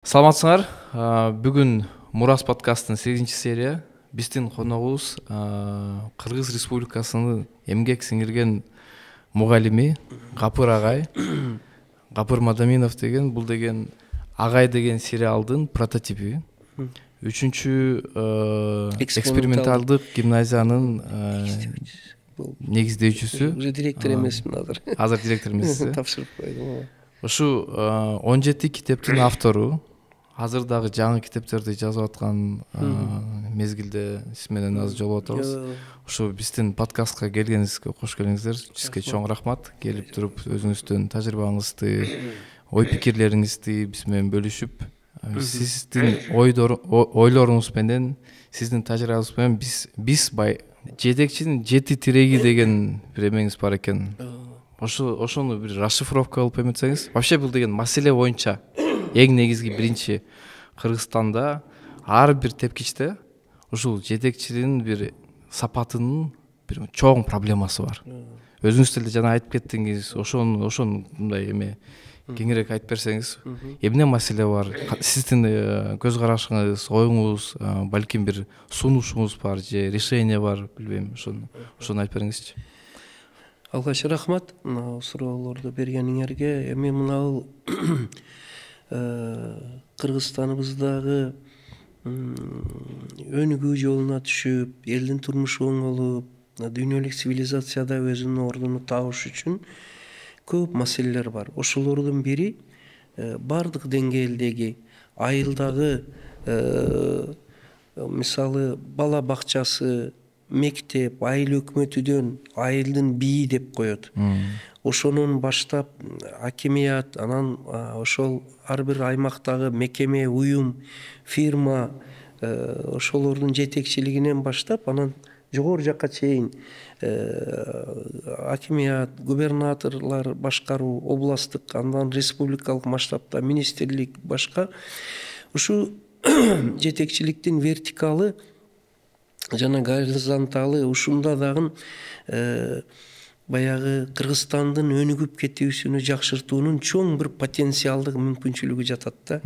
Саламатсыңар. Бүгүн Мурас подкастын 8 серия. Биздин коногубуз Кыргыз Республикасынын эмгек сиңирген мугалими Гапыр агай. Гапыр Мадаминов деген, бул деген Агай деген сериалдын прототипи. Үчүнчү эксперименталдык гимназиянын негиздөөчүсү. Уже директор эмесмин азыр. Азыр директор эмессиз. Тапшырып койдум. Ушу 17 китептин автору. Азыр дагы жаңы китептерди жазып аткан мезгилде сиз менен азыр жолугуп атабыз. Ушу биздин подкастка келгениңизге, кош келиңиздер. Сизге чоң рахмат. Келип туруп өзүңүздүн тажрыйбаңызды, ой пикирлериңизди биз менен бөлүшүп, сиздин ойлоруңуз менен, сиздин тажрыйбаңыз менен биз жетекчинин 7 тиреги деген бир эмеңиз бар экен. Ошону бир расшифровка кылып эметсеңиз. Вообще бул деген маселе боюнча эң негизги биринчи Кыргызстанда ар бир тепкичте ушул жетекчиликтин бир сапатынын бир чоң проблемасы бар. Өзүңүз деле жана айтып кеттиңиз, ошону мындай эме кеңирээк айтып берсеңиз, эмне маселе бар? Сиздин көз карашыңыз, оюңуз, балким бир сунушуңуз бар же решение бар, билбейм, ошону айтып бериңизчи. Алгач рахмат суроолорду бергениңерге. Эми мына Кыргызстаныбыздагы өнүгүү жолуна түшүп, элдин турмушу оңолуп, дүйнөлүк цивилизацияда өзүнүн ордуну табыш үчүн көп маселелер бар. Ошолордун бири бардык деңгээлдеги айылдагы мисалы бала бакчасы, мектеп, айыл өкмөтүдөн айылдын бийи деп коет. Ошонун баштап акимият, анан ошол ар бир аймактагы мекеме, уюм, фирма, ошолордун жетекчилигинен баштап, анан жогору жакка чейин акимият, губернаторлор башкаруу, областтык, андан республикалык масштабта министрлик башка. Ушу жетекчиликтин вертикалы жана горизонталы ушунда дагы баягы Кыргызстандын өнүгүп кетүүсүнү жакшыртуунун чоң бир потенциалдык мүмкүнчүлүгү жатат да.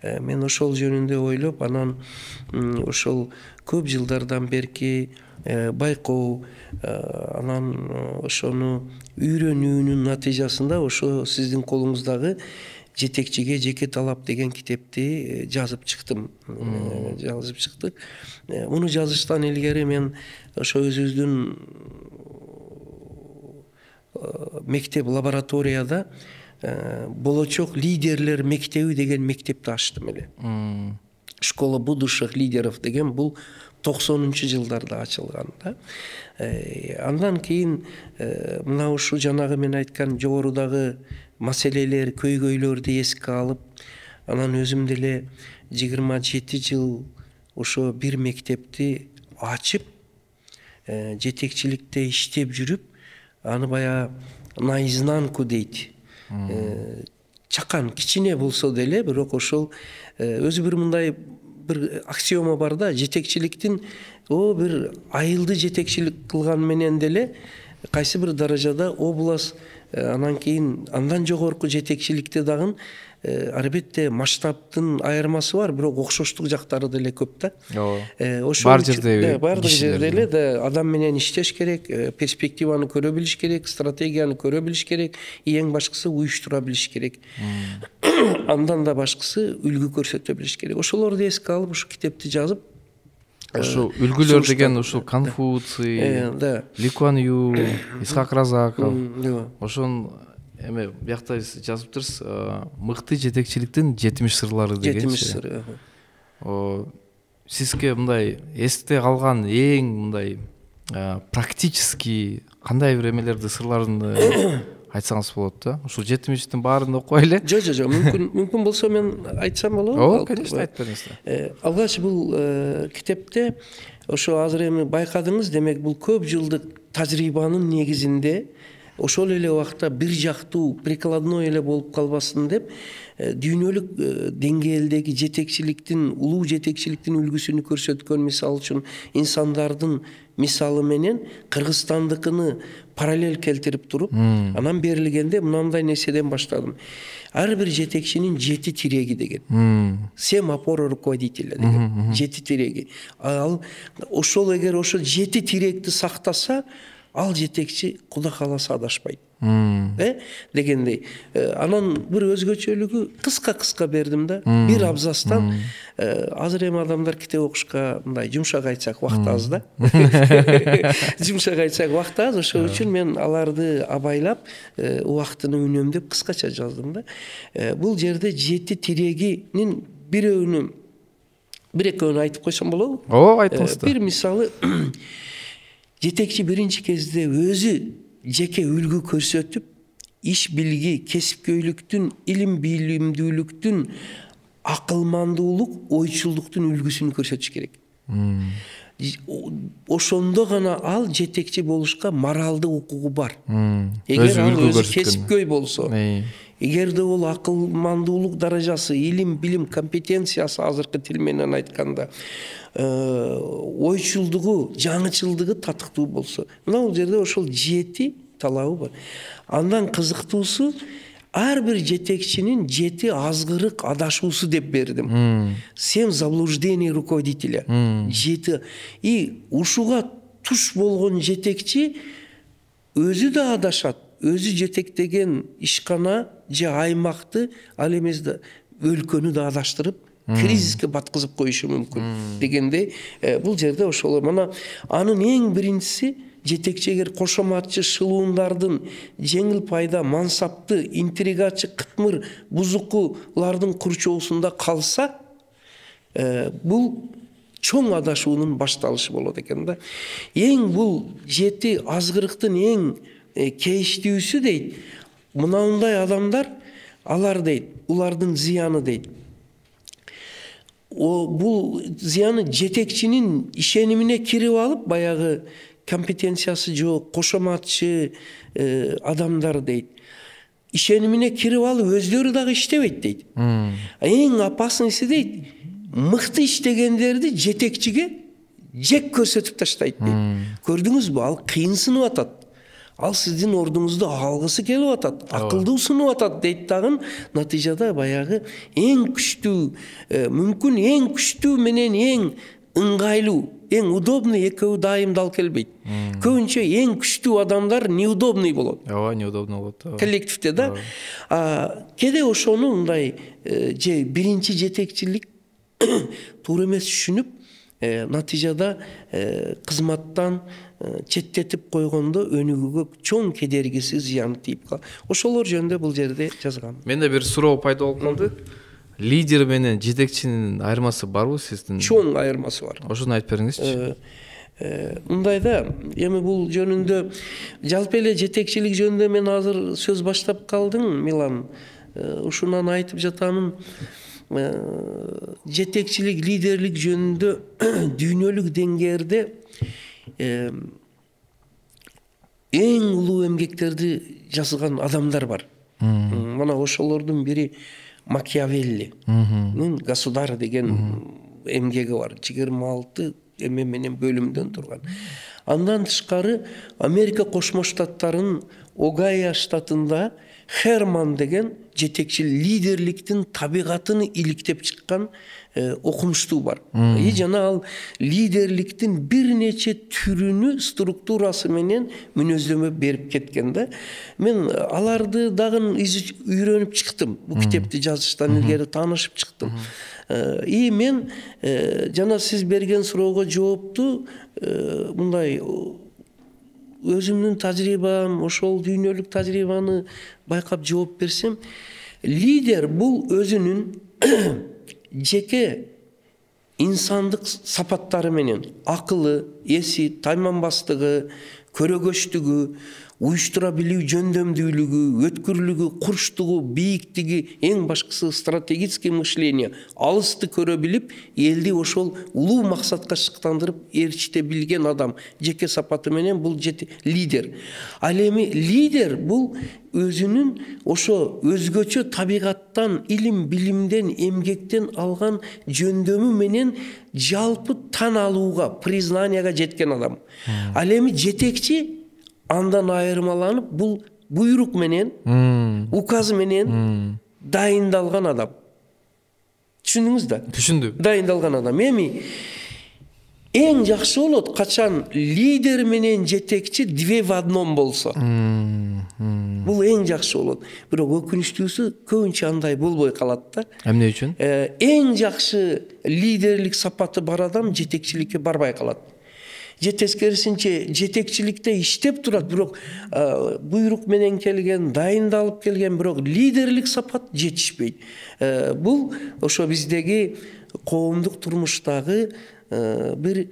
Мен ошол жөнүндө ойлоп, анан ошол көп жылдардан берки байкоо, анан ошону үйрөнүүнүн натыйжасында ошо сиздин колуңуздагы жетекчиге жеке талап деген китепти жазып чыктым. Жазып чыктык. Муну жазыштан илгери мен ошо өзүбүздүн мектеп лабораторияда болочок лидерлер мектеби деген мектепти ачтым эле. Школа будущих лидеров деген бул 90-жылдарда ачылган да. Андан кийин мына ушу жанагы мен айткан жогорудагы маселелер, көйгөйлөрдү эске алып, анан өзүм деле 27 жыл ошо бир мектепти ачып, жетекчиликте иштеп жүрүп, аны баягы наизнанку дейт. Чакан кичине болсо деле, бирок ошол өзү бир мындай бир аксиома бар да, жетекчиликтин бир айылды жетекчилик кылган менен деле кайсы бир даражада область, анан кийин андан жогорку жетекчиликте дагы албетте масштабтын айырмасы бар, бирок окшоштук жактары деле көп да. Бар жерде, бардык жерде эле адам менен иштеш керек, перспективаны көрө билиш керек, стратегияны көрө билиш керек, эң башкысы уюштура билиш керек. Андан да башкысы үлгү көрсөтө билиш керек. Ошолорду эске алып ушу китепти жазып, ушул үлгүлөр деген ушул Конфуций, Ли Куан Ю, Исхак Разаков, ошон эме биякта жазыптырсыз, мыкты жетекчиликтин 70 сырлары деген. 70 сыры. Сизге мындай эсте калган эң мындай практически кандай бир эмелерди, сырларын айтсаңыз болот да. Ушул 70-тин баарын окуайлы. Жок, мүмкүн болсо мен айтсам болобу? Ооба, конечно, айтып бериңиз. Алгач бул китепте ошо азыр эми байкадыңыз, демек бул көп жылдык тажрыйбанын негизинде ошол эле убакта бир жактуу прикладной эле болуп калбасын деп, дүйнөлүк деңгээлдеги жетекчиликтин, улуу жетекчиликтин үлгүсүн көрсөткөн, мисалы үчүн инсандардын мисалы менен Кыргызстандыкыны параллель келтирип туруп, анан берилгенде мындай нерседен баштадым. ар бир жетекчинин 7 тиреги деген. Семафор руководителя деген 7 тиреги. Ал ошол эгер ошол 7 тиректи сактаса, ал жетекчи Кудай кааласа адашпайт. Дегендей. Анан бир өзгөчөлүгү кыска бердим да. Бир абзацтан азыр эми адамдар китеп окушка мындай жумшак айтсак убакыт аз да. Жумшак айтсак убакыт аз, ошол үчүн мен аларды абайлап, убактыны үнөмдөп кыскача жаздым да. Бул жерде 7 тирегинин бирөөнү бир экөөнү айтып койсом болобу? Ооба, айтыңыз да. Бир мисалы, жетекчи биринчи кезде өзү жеке үлгү көрсөтүп, иш билги, кесипкөйлүктүн, илим билимдүүлүктүн, акылмандуулук, ойчулдуктун үлгүсүн көрсөтүш керек. Ошондо гана ал жетекчи болушка моралдык укугу бар. Эгер ал өзү кесипкөй болсо, эгерде ол акылмандуулук даражасы, илим, билим, компетенциясы азыркы тил менен айтканда, ойчулдугу, жаңычылдыгы татыктуу болсо, мына бул жерде ошол 7 талабы бар. Андан кызыктуусу, ар бир жетекчинин 7 азгырык адашуусу деп бердим. 7 заблуждений руководителя. 7. И ушуга туш болгон жетекчи өзү да адашат. Өзү жетектеген ишкана же аймакты, ал эмес да өлкөнү да адаштырып, кризиске баткызып коюшу мүмкүн дегенде, бул жерде ошол мана анын эң биринчиси жетекчи эгер кошоматчы шылуундардын жеңил пайда, мансапты, интригачы, кытмыр, бузукулардын курчоосунда калса, бул чоң адашуунун башталышы болот экен да. Эң бул 7 азгырыктын эң кейиштүүсү дейт. Мынандай адамдар, алар дейт, улардын зыяны дейт. Бул зыяны жетекчинин ишенимине кирип алып, баягы компетенциясы жок, кошоматчы адамдар дейт. Ишенимине кирип алып, өздөрү дагы иштебейт дейт. Эң опасныйсы дейт, мыкты иштегендерди жетекчиге жек көрсөтүп таштайт дейт. Көрдүңүзбү, ал кыйынсынып атат. Ал сиздин ордуңузду алгысы келип атат, акылдуу сынып атат дейт дагы. Натыйжада баягы эң күчтүү, мүмкүн эң күчтүү менен эң ыңгайлуу, эң удобный экөө дайым дал келбейт. Көбүнчө эң күчтүү адамдар неудобный болот. Ооба, неудобный болот. Коллективде да. Кеде ошону мындай же биринчи жетекчилик туура эмес түшүнүп, натыйжада кызматтан четтетип койгондо өнүгүүгө чоң кедергиси, зыяны тийип калат. Ошолор жөнүндө бул жерде жазгам. Менде бир суроо пайда болуп калды. Лидер менен жетекчинин айырмасы барбы сиздин? Чоң айырмасы бар. Ошону айтып бериңизчи. Мындай да, эми бул жөнүндө жалпы эле жетекчилик жөнүндө мен азыр сөз баштап калдым, Милан. Ушунан айтып жатамын. Жетекчилик, лидерлик жөнүндө дүйнөлүк деңгээлде эң улуу эмгектерди жазган адамдар бар. Мына ошолордун бири Макиавеллинин «Государь» деген эмгеги бар. 26 эме менен бөлүмдөн турган. Андан тышкары Америка Кошмо Штаттарынын Огайо штатында Херман деген жетекчи лидерликтин табигатын иликтеп чыккан окумуштуу бар. Жана ал лидерликтин бир нече түрүнү структурасы менен мүнөздөмө берип кеткен да. Мен аларды дагы үйрөнүп чыктым. Бу китепти жазыштан илгери таанышып чыктым. И мен жана сиз берген суроого жоопту мындай өзүмдүн тажрыйбам, ошол дүйнөлүк тажрыйбаны байкап жооп берсем, лидер бул өзүнүн жеке инсандык сапаттары менен акылы, эси, тайманбастыгы, көрөгөчтүгү, уюштура билүү жөндөмдүүлүгү, өткүрлүгү, курчтугу, бийиктиги, эң башкысы стратегический мышление, алысты көрө билип, элди ошол улуу максатка шыктандырып ээрчите билген адам жеке сапаты менен бул лидер. Ал эми лидер бул өзүнүн ошо өзгөчө табигаттан, илим, билимден, эмгектен алган жөндөмү менен жалпы тан алууга, признанияга жеткен адам. Ал эми жетекчи андан айырмаланып, бул буйрук менен, указ менен дайындалган адам. Түшүндүңүз да? Түшүндүм. Дайындалган адам. Эми эң жакшы болот качан лидер менен жетекчи две в одном болсо. Бул эң жакшы болот. Бирок өкүнүчтүүсү көбүнчө андай болбой калат да. Эмне үчүн? Эң жакшы лидерлик сапаты бар адам жетекчиликке барбай калат. Же тескерисинче жетекчиликте иштеп турат, бирок буйрук менен келген, дайындалып келген, бирок лидерлик сапат жетишпейт. Бул ошо биздеги коомдук турмуштагы бир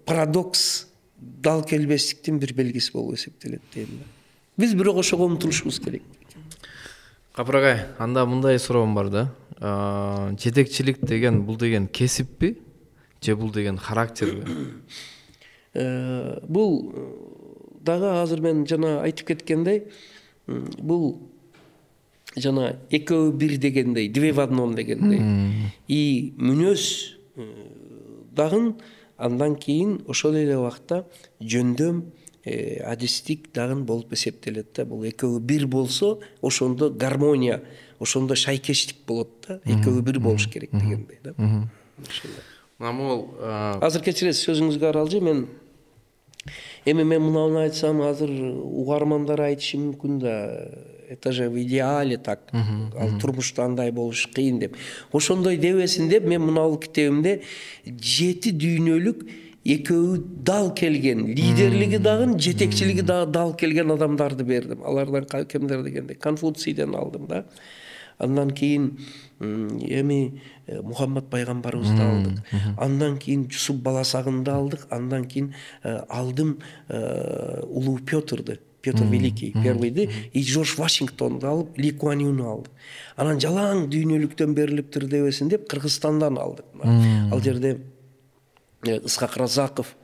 парадокс, дал келбестиктин бир белгиси болуп эсептелет дейм. Биз бирок ошого умтулушубуз керек. Капырагай, анда мындай суроом бар да. Жетекчилик деген бул деген кесиппи? Же бул деген характерби? Бул дагы азыр мен жана айтып кеткендей, бул жана экөө бир дегендей, две в одном дегендей. И мүнөз дагы андан кийин ошол эле убакта жөндөм, адистик дагы болуп эсептелет да. Бул экөө бир болсо, ошондо гармония, ошондо шайкештик болот да. Экөө бир болуш керек дегендей да. Азыр кечиресиз, сөзүңүзгө аралжы. Мен мынауну айтсам, азыр угармандар айтышы мүмкүн да, это же в идеале так, ал турмушта андай болуш кыйын деп. Ошондой дебесин деп, мен мынау китебимде 7 дүйнөлүк экөө дал келген, лидерлиги дагы, жетекчилиги дагы дал келген адамдарды бердим. Алардан кемдер дегенде Конфуцийден алдым да. Андан кийин эми Мухаммад пайгамбарыбызды алдык. Андан кийин Жусуп Баласагынды алдык. Андан кийин алдым улуу Пётрды, Петр Великий первыйды, и Джордж Вашингтонду алып, Ли Куан Юны алдык. Анан жалаң дүйнөлүктөн берилиптир дебесин деп Кыргызстандан алдык. Ал жерде Ысқақ Разақов,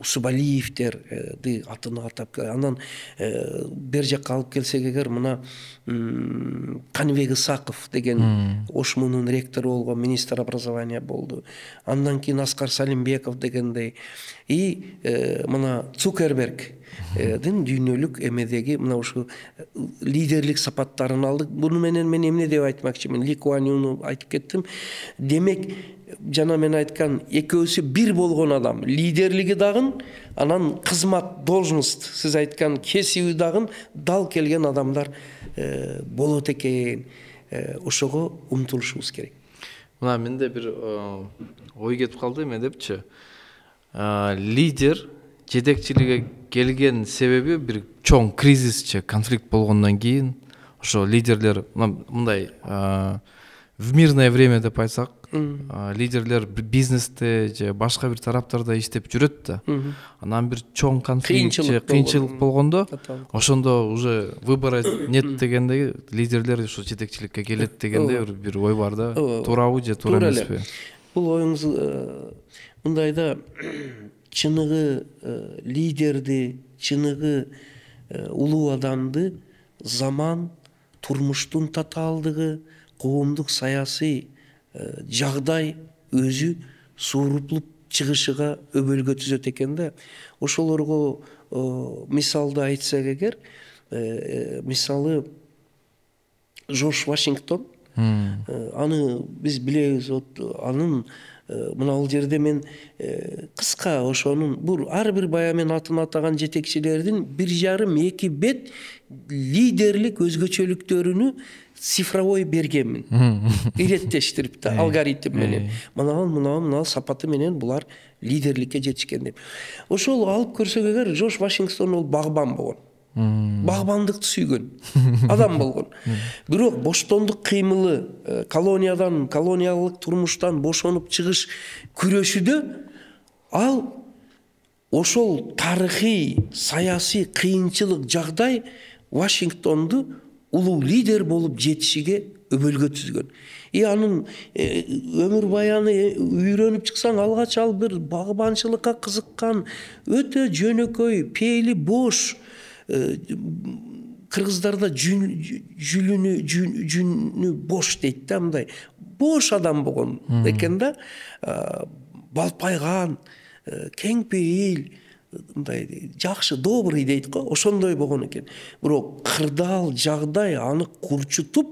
Усубалиевтерди атын атап, анан бер жакка алып келсек эгер, мына Каныбек Исаков деген Ошмунун ректору болгон, министр образования болду. Андан кийин Аскар Салимбеков дегендей, и мына Цукербергдин дүйнөлүк эмедеги мына ушу лидерлик сапаттарын алдык. Буну менен мен эмне деп айтмакчымын? Ли Куан Юну айтып кеттим. Демек, жана мен айткан экөөсү бир болгон адам, лидерлиги дагы, анан кызмат, должность, сиз айткан кесиби дагы дал келген адамдар болот экен. Ошого умтулушубуз керек. Мына менде бир ой кетип калды эме депчи. Лидер жетекчиликке келген себеби бир чоң кризисче, конфликт болгондон кийин ошо лидерлер мындай в мирное время деп айтсак, лидерлер бизнесте же башка бир тараптарда иштеп жүрөт да. Анан бир чоң конфликт, кыйынчылык болгондо, ошондо уже выбора нет дегенде лидерлер ошо жетекчиликке келет дегенде бир ой бар да. Туурабы же туура эмеспи? Бул оюңуз мындайда чыныгы лидерди, чыныгы улуу адамды заман, турмуштун татаалдыгы, коомдук саясий жагдай өзү сууруплуп чыгышыга өбөлгө түзөт экен да. Ошолорго мисалды айтсак эгер, мисалы Жорж Вашингтон, аны биз билебиз, анын мына жерде мен кыска ошонун ар бир бая мен атын атаган жетекчилердин 1,5-2 бет лидерлик өзгөчөлүктөрүнү цифровой бергенмин. Иреттештирип да, алгоритм менен. Мына сапаты менен булар лидерликке жетишкен деп. Ошол алып көрсөк эгер, Жорж Вашингтон ол багбан болгон. Багбандыкты сүйгөн адам болгон. Бирок боштондук кыймылы, колониялык турмуштан бошонуп чыгыш күрөшүдө ал ошол тарыхый, саясий кыйынчылык жагдай Вашингтонду улуу лидер болуп жетишиге өбөлгө түзгөн. Анын өмүр баяны үйрөнүп чыксаң, алгач ал бир багбанчылыкка кызыккан, өтө жөнөкөй, пейли бош, кыргыздарда жүнү бош дейт да, мындай бош адам болгон экен да, балпайган, кең пейил, мындай жакшы добрый дейт го, ошондой болгон экен. Бирок кырдаал жагдай аны курчутуп,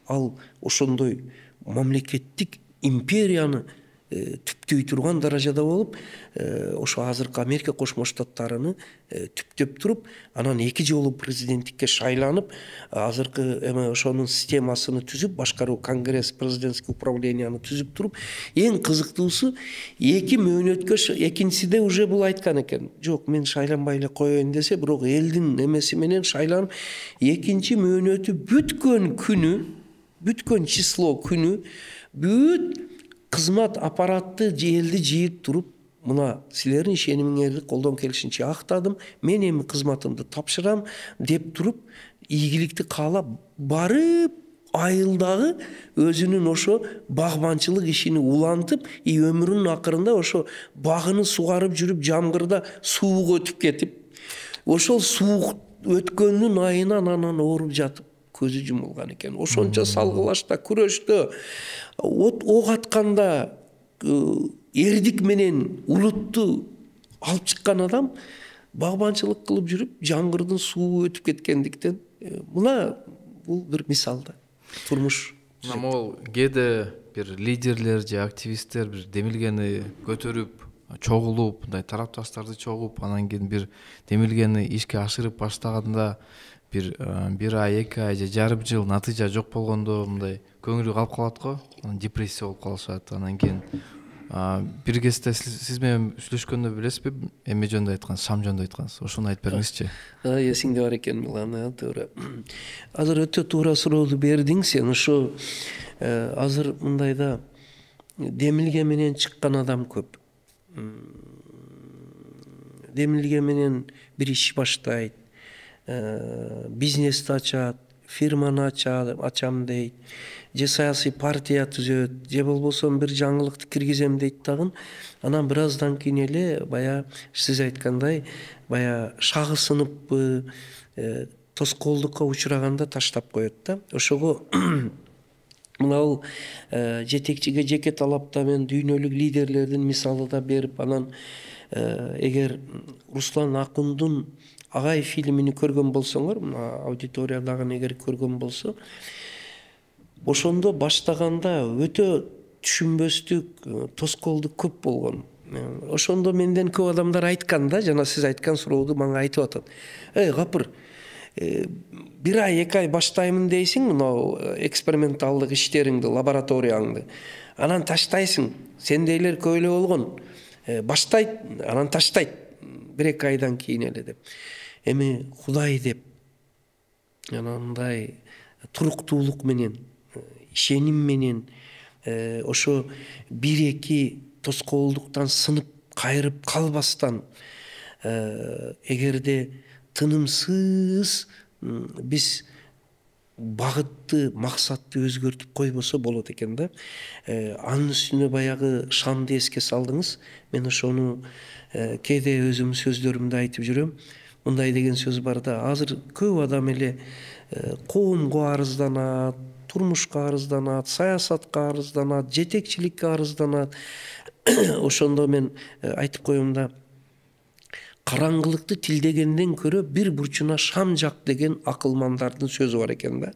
ал ошондой мамлекеттик империяны түптөй турган даражада болуп, ошо азыркы Америка Кошмо Штаттарыны түптөп туруп, анан 2 жолу президенттикке шайланып, азыркы эме ошонун системасыны түзүп, башкаруу Конгресс, президентский управленияны түзүп туруп, эң кызыктуусу 2 мөөнөткө экинчисиде уже бул айткан экен. Жок, мен шайланбай эле коеюн десе, бирок элдин эмеси менен шайланып, экинчи мөөнөтү бүткөн күнү, бүткөн число күнү бүт кызмат аппаратты элди жыйып туруп, мына силердин ишенимиңерди колдон келишинче актадым, мен эми кызматымды тапшырам деп туруп, ийгиликти каалап барып, айылдагы өзүнүн ошо багбанчылык ишини улантып, өмүрүнүн акырында ошо багыны сугарып жүрүп, жамгырда суук өтүп кетип, ошол суук өткөнүнүн айынан анан ооруп жатып көзү жумулган экен. Ошончо салгылашта, күрөштө, ок атканда эрдик менен улутту алып чыккан адам багбанчылык кылып жүрүп, жамгырдын суу өтүп кеткендиктен, мына бул бир мисал да. Турмуш. Могул кээде бир лидерлер же активисттер бир демилгени көтөрүп, чогулуп, мындай тарапташтарды чогуп, анан кийин бир демилгени ишке ашырып баштаганда бир ай, 2 ай же жарым жыл натыйжа жок болгондо мындай көңүлү калып калат го, депрессия болуп калышат. Анан кийин бир кезде сиз менен сүйлөшкөндө билесизби, эме жөнүндө айткансыз, шам жөнүндө айткансыз. Ошону айтып бериңизчи. Эсиңде бар экен Милан, туура. Азыр өтө туура сурооду бердиң сен. Ошо азыр мындайда демилге менен чыккан адам көп. Демилге менен бир иш баштайт, бизнести ачат, фирманы ачам дейт, же саясий партия түзөт, же болбосо бир жаңылыкты киргизем дейт дагы. Анан бир аздан кийин эле бая сиз айткандай, бая шагы сынып, тоскоолдукка учураганда таштап коет да. Ошого мына жетекчиге жеке талапта мен дүйнөлүк лидерлердин мисалы да берип, анан эгер Руслан Акундун Агай фильмини көргөн болсоңор, аудиториядагы эгер көргөн болсо, ошондо баштаганда өтө түшүнбөстүк, тоскоолдук көп болгон. Ошондо менден көп адамдар айткан да, жана сиз айткан сурооду мага айтып атат. Капыр, 1 ай, 2 ай баштаймын дейсиң, мынау эксперименталдык иштериңди, лабораторияңды. Анан таштайсың. Сендейлер көп эле болгон. Баштайт, анан таштайт. 1-2 айдан кийин эле деп. Эми Кудай деп, анандай туруктуулук менен, ишеним менен, ошо 1-2 тоскоолдуктан сынып кайрып калбастан, эгерде тынымсыз биз багытты, максатты өзгөртүп койбосо болот экен да. Анын үстүнө баягы шамды эске салдыңыз. Мен ошону кээде өзүм сөздөрүмдө айтып жүрөм. Мындай деген сөз бар да, азыр көп адам эле коомго арызданат, турмушка арызданат, саясатка арызданат, жетекчиликке арызданат. Ошондо мен айтып коем да, караңгылыкты тилдегенден көрө бир бурчуна шам жак деген акылмандардын сөзү бар экен да.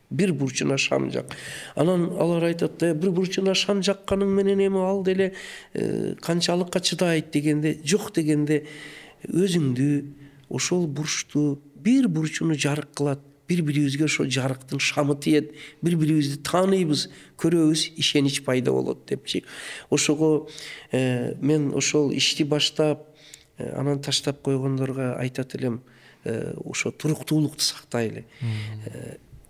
Бир бурчуна шам жак. Анан алар айтат да, бир бурчуна шам жакканың менен эми ал деле канчалыкка чыдайт дегенде, жок дегенде өзүңдү ошол бурчту, бир бурчуну жарык кылат, бири-бирибизге ошол жарыктын шамы тиет, бири-бирибизди тааныйбыз, көрөбүз, ишенич пайда болот депчи. Ошого мен ошол ишти баштап, анан таштап койгондорго айтат элем, ошо туруктуулукту сактайлы.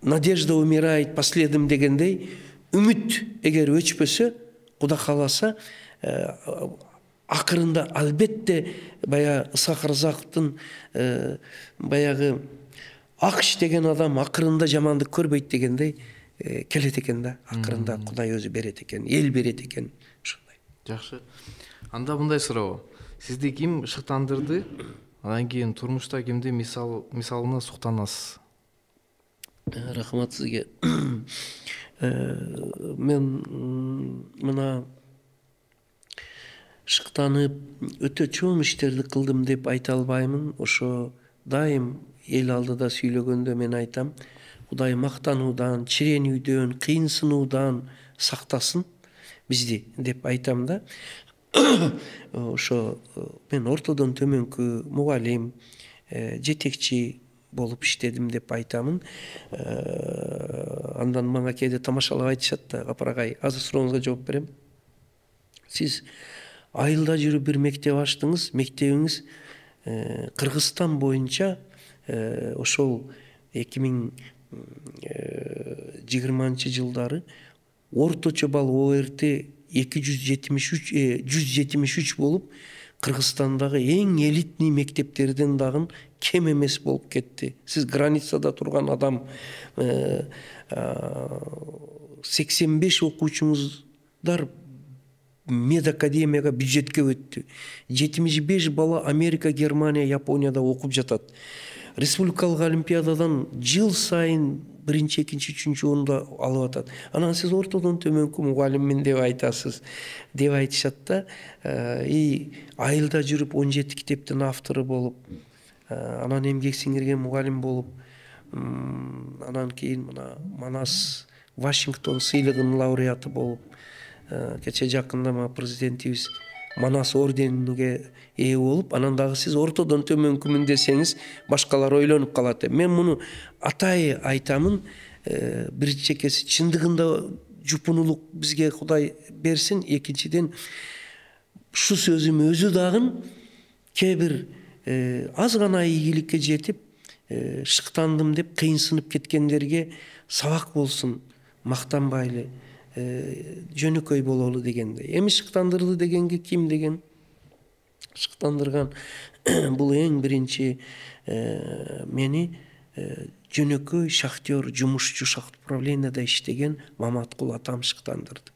Надежда умирает последним дегендей, үмүт эгер өчпөсө, Кудай кааласа, акырында албетте бая Исаак Разаковдун баягы акш деген адам акырында жамандык көрбөйт дегендей келет экен да. Акырында Кудай өзү берет экен, эл берет экен. Ушундай. Жакшы. Анда мындай суроо. Сизди ким шыктандырды? Анан кийин турмушта кимди мисалына суктанасыз? Рахмат сизге. Мен мына шыктанып өтө чоң иштерди кылдым деп айта албаймын. Ошо дайым эл алдыда сүйлөгөндө мен айтам, Кудай мактануудан, чиренүүдөн, кыйынсынуудан сактасын бизди деп айтам да. Ошо мен ортодон төмөнкү мугалим, жетекчи болуп иштедим деп айтамын. Андан мага кээде тамашалап айтышат да, Апарагай, азыр сурооңузга жооп берем. Сиз айылда жүрүп бир мектеп ачтыңыз, мектебиңиз Кыргызстан боюнча ошол 2020-жылдары орточо балл ОРТ 173 болуп, Кыргызстандагы эң элитный мектептерден дагы кем эмес болуп кетти. Сиз границада турган адам, 85 окуучуңуздар медакадемияга, бюджетке өттү. 75 бала Америка, Германия, Японияда окуп жатат. Республикалык олимпиададан жыл сайын биринчи, экинчи, үчүнчү орунду алып атат. Анан сиз ортодон төмөнкү мугалиммин деп айтасыз деп айтышат да. Айылда жүрүп 17 китептин автору болуп, анан эмгек сиңирген мугалим болуп, анан кийин мына Манас Вашингтон сыйлыгынын лауреаты болуп, кече жакында президентибиз Манас орденине ээ болуп, анан дагы сиз ортодон төмөнкүмүн десеңиз, башкалар ойлонуп калат. Мен муну атайы айтамын, бир чекеси чындыгында жупунулук бизге Кудай берсин. Экинчиден, ушу сөзүм өзү дагы кээ бир аз гана ийгиликке жетип, шыктандым деп кыйынсынып кеткендерге сабак болсун, мактанбайлы, жөнөкөй бололу дегендей. Эми шыктандырды дегенге ким деген? Шыктандырган бул эң биринчи мени жөнөкөй шахтер, жумушчу шахт управленияда иштеген Маматкул атам шыктандырды.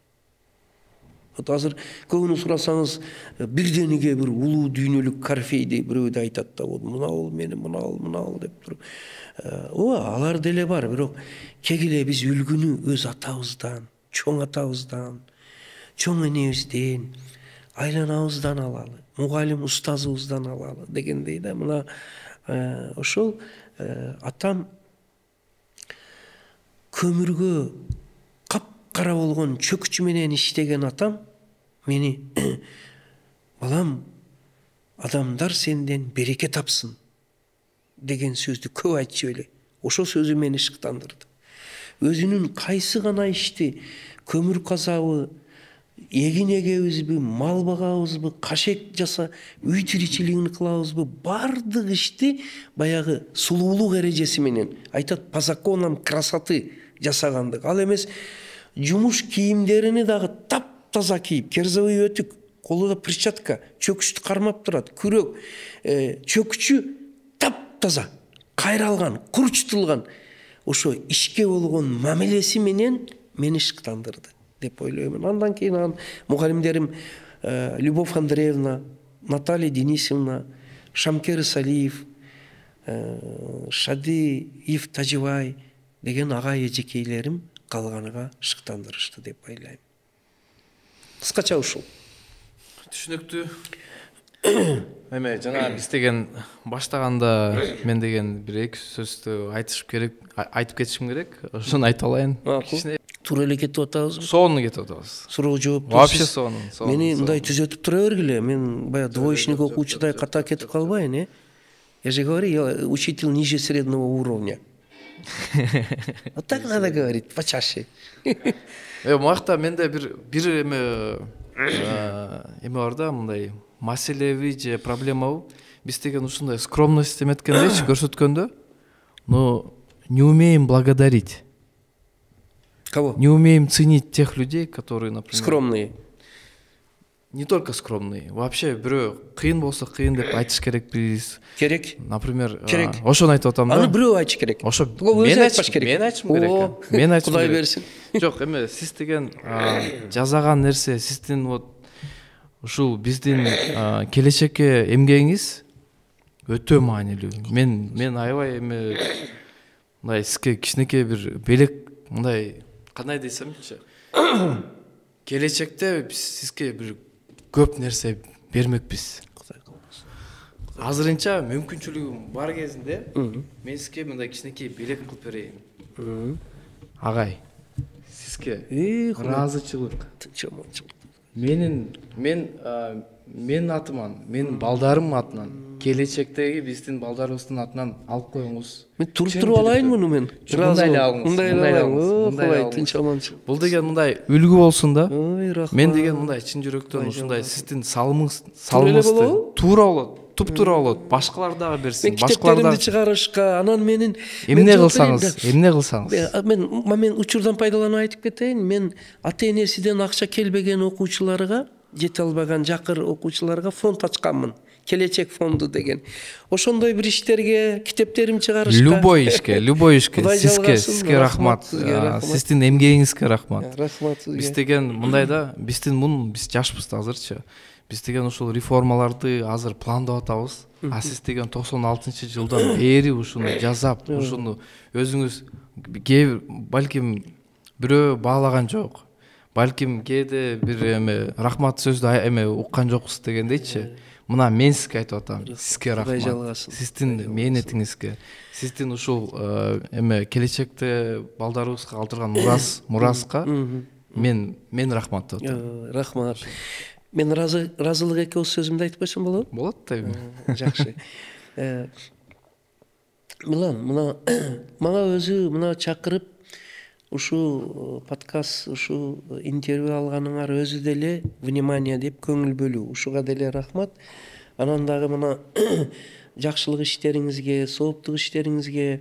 Азыр көбүнө сурасаңыз, бирдениге бир улуу дүйнөлүк корфейдей бирөөдө айтат да, мына ол мени, мына ол деп туруп. Алар деле бар, бирок кегиле биз үлгүнү өз атабыздан, чоң атабыздан, чоң энебизден, айланабыздан алалы, мугалим устазыбыздан алалы дегендей да. Мына ошол атам көмүргө капкара болгон чөкчү менен иштеген атам мени, балам, адамдар сенден береке тапсын деген сөздү көп айтчу эле. Ошол сөзү мени шыктандырды. Өзүнүн кайсы гана ишти, көмүр казабы, эгин эгебизби, мал багабызбы, кашек жаса, үй тиричилигин кылабызбы, бардык ишти баягы сулуулук эрежеси менен, айтат, по законам красоты жасагандык. Ал эмес, жумуш кийимдерини дагы таптаза кийип, керзовый өтүк, колунда перчатка, чөкүчтү кармап турат, күрөк, чөкүчү таптаза, кайралган, курчтулган. Ошо ишке болгон мамилеси менен мени шыктандырды деп ойлойм. Андан кийин мугалимдерим Любовь Андреевна, Наталья Денисовна, Шамкер Салиев, Шадиев Тажибай деген ага эжекейлерим калганыга шыктандырышты деп ойлойм. Кыскача ушул. Түшүнүктүү. Эме жана биз деген баштаганда мен деген бир эки сөздү айтып кетишим керек. Ошону айта алайын. Туура эле кетип атабызбы? Сонун кетип атабыз. Суроого жооп вообще сонун. Мени мындай түзөтүп тура бергиле. Мен баягы двоечник окуучудай ката кетип калбайын, Я же говорю, я учитель ниже среднего уровня. Вот так надо говорить, почаще. Муакта менде бир эме бар да, мындай маселеви же проблемабы. Биз деген ушундай скромность эметкендейчи көрсөткөндө, но не умеем благодарить. Кого? Не умеем ценить тех людей, которые, например... Скромные. Не только скромные. Вообще, бирөө кыйын болсо кыйын деп айтыш керекпиз. Керек. Например, керек. Ошону айтып атам да. Аны бирөө айтыш керек. Ошо мен айтпаш керек. Мен айтышым керек. Мен айтышым Кудай керек. берсин. Жок, эме сиз деген жазаган нерсе, сиздин вот ушул биздин келечекке эмгегиңиз өтө маанилүү. Мен аябай эме мындай сизге кичинекей бир белек мындай кандай десемчи, келечекте сизге бир көп нерсе бермекпиз. Азырынча мүмкүнчүлүгүм бар кезинде мен сизге мындай кичинекей белек кылып берейин. Агай, сизге ыраазычылык, тынчаманчылык. Менин атыман, менин балдарымдын атынан, келечектеги биздин балдарыбыздын атынан алып коюңуз. Мен туруп алайын муну мен. Мындай эле алыңыз. Мындай алайын. Тынчаманчылык. Бул деген мындай үлгү болсун да. Ой, рахмат. Мен деген мындай чын жүрөктөн ушундай сиздин салымыңызды туура болот, туп-туура болот. Башкалар дагы берсин. Башкаларда чыгарышка, анан менин эмне кылсаңыз. Мен учурдан пайдаланып айтып кетейин. Мен ата-энесиден акча келбеген окуучуларга, жете албаган жакыр окуучуларга фонд ачканмын. Келечек фонду деген. Ошондой бир иштерге, китептерим чыгарышка. Любой ишке. Сизге рахмат. Сиздин эмгегиңизге рахмат. Рахмат сизге. Биз деген мындай да, биз жашпыз азырчы. Биз деген ушул реформаларды азыр пландап атабыз. А сиз деген 96-жылдан бери ушуну жазап, ушуну өзүңүз балким бирөө баалаган жок. Балким кээде бир рахмат сөздү уккан жокпуз дегендейчи. Мына мен сизге айтып атам. Сизге рахмат. Сиздин мээнетиңизге, сиздин ушул келечекте балдарыбызга калтырган мураска мен рахмат деп атам. Рахмат. Мен разылык эки ооз сөзүмдү айтып койсом болобу? Болот дейм. Жакшы. Мына мага өзү мына чакырып ушул подкаст, ушул интервью алганыңар өзү деле внимание деп көңүл бөлүү. Ушуга деле рахмат. Анан дагы мына жакшылык иштериңизге, сооптук иштериңизге,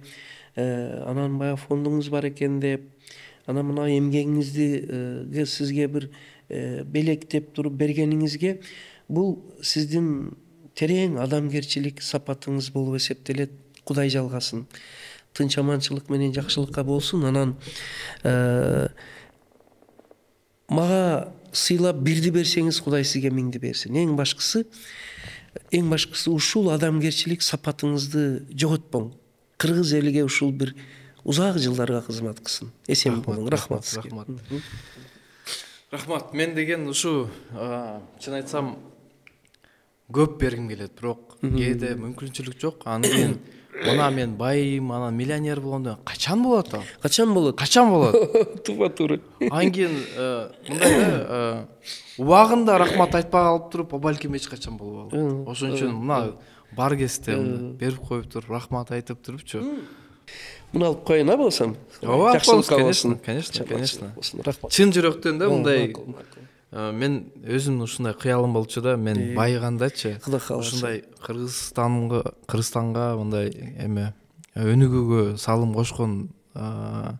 анан баягы фондуңуз бар экен деп, анан мына эмгегиңизди сизге бир белектеп туруп бергениңизге, бул сиздин терең адамгерчилик сапатыңыз болуп эсептелет. Кудай жалгасын. Тынчаманчылык менен жакшылыкка болсун. Анан мага сыйлап бирди берсеңиз, Кудай сизге миңди берсин. Эң башкысы ушул адамгерчилик сапатыңызды жоготпоң. Кыргыз элиге ушул бир узак жылдарга кызмат кылсын. Эсен болуң. Рахмат сизге. Рахмат. Мен деген ушу чын айтсам көп бергим келет, бирок кээде мүмкүнчүлүк жок. Анан кийин мына мен байым, анан миллионер болгондо качан болот ал? Качан болот? Тупа-туура. Анан кийин мындай да убагында рахмат айтпай калып туруп, балким эч качан болбок. Ошон үчүн мына бар кезде берип коюп туруп, рахмат айтып турупчу. Муну алып коеюн, болсом. Жакшылыкка болсун. Конечно. Чын жүрөктөн да мындай мен өзүмдүн ушундай кыялым болчу да, мен байыгандачы ушундай Кыргызстанга мындай өнүгүүгө салым кошкон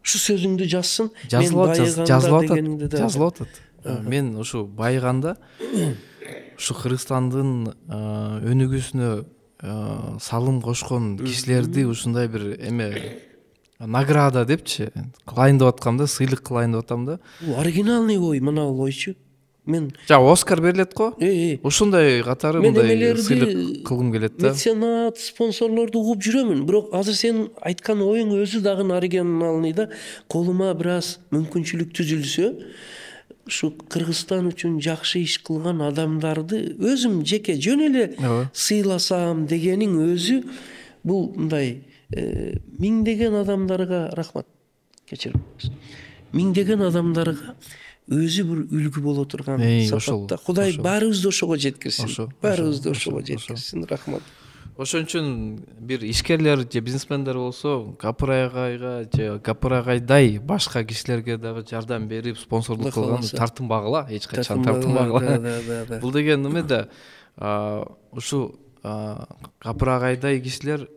ушу сөзүңдү жазсын. Жазылып атат. Мен ушу байыганда ушу Кыргызстандын өнүгүүсүнө салым кошкон кишилерди ушундай бир награда депчи кылайын деп аткам да, сыйлык кылайын деп атам да. Оригинальный ой, мына ойчу. Мен Оскар берилет го. Ушундай катары мындай сыйлык кылгым келет да. Меценат, спонсорлорду угуп жүрөмүн, бирок азыр сен айткан оюң өзү дагы оригинальный да. Колума бир аз мүмкүнчүлүк түзүлсө, ушу Кыргызстан үчүн жакшы иш кылган адамдарды өзүм жеке жөн эле сыйласам дегениң өзү бул мындай миңдеген адамдарга рахмат. Кечириң. Миңдеген адамдарга өзү бир үлгү боло турган сапатта. Кудай баарыбызды ошого жеткирсин. Рахмат. Ошон үчүн бир ишкерлер же бизнесмендер болсо, Гапыр агайга же Гапыр агайдай башка кишилерге дагы жардам берип, спонсорлук кылган тартынбагыла, эч качан тартынбагыла. Бул деген неме да, ушу Гапыр агайдай кишилер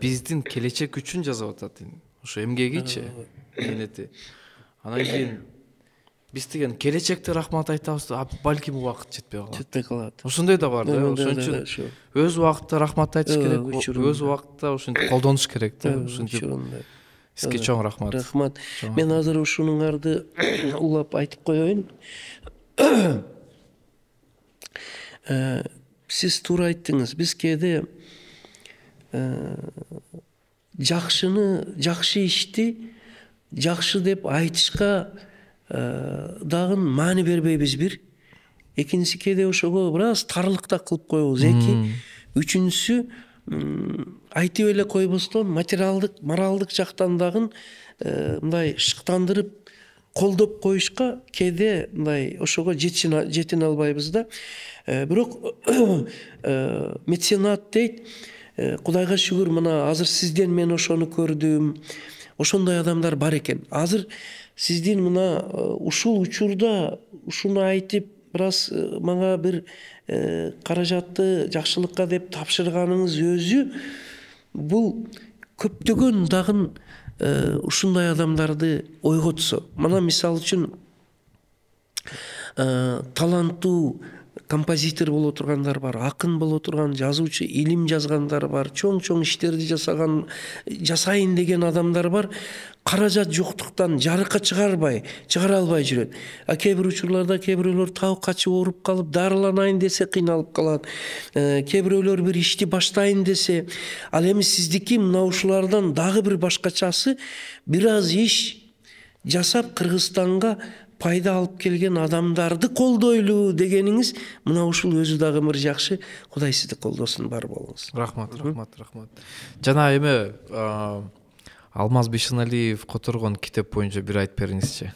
биздин келечек үчүн жазып атат. Ушу эмгегичи, мээнети. Анан кийин биз деген келечекте рахмат айтабыз, балким убакыт жетпей калат. Ошондой да бар да. Ошон үчүн өз убакытта рахмат айтыш керек, өз убакытта ушинтип колдонуш керек да. Ушинтип сизге чоң рахмат. Рахмат. Мен азыр ушунуңарды улап айтып коеюн. Сиз туура айттыңыз. Биз кээде жакшы ишти жакшы деп айтышка дагы маани бербейбиз бир. экинчиси кээде ошого бир аз тарлыкта кылып коебуз. Эки, үчүнчүсү айтып эле койбостон материалдык, моралдык жактан дагы мындай шыктандырып колдоп коюшка кээде мындай ошого жетине албайбыз да. Бирок меценат дейт, Кудайга шүгүр, мына азыр сизден мен ошону көрдүм. Ошондой адамдар бар экен. Азыр сиздин мына ушул учурда ушуну айтып, бир аз мага бир каражатты жакшылыкка деп тапшырганыңыз өзү бул көптөгөн дагы ушундай адамдарды ойготсо. Мына мисалы үчүн таланттуу композитор боло тургандар бар, акын боло турган, жазуучу, илим жазгандар бар, чоң иштерди жасайын деген адамдар бар. Каражат жоктуктан жарыкка чыгара албай жүрөт. Кээ бир учурларда кээ бирөөлөр табы качып ооруп калып, дарыланайын десе кыйналып калат. Кээ бирөөлөр бир ишти баштайын десе, ал эми сиздики мына ушулардан дагы бир башкачасы бир аз иш жасап Кыргызстанга пайда алып келген адамдарды колдойлу дегениңиз мына ушул өзү дагы бир жакшы. Кудай сизди колдосун, бар болуңуз. Рахмат. Жана эми Алмаз Бейшеналиев которгон китеп боюнча бир айтып бериңизчи.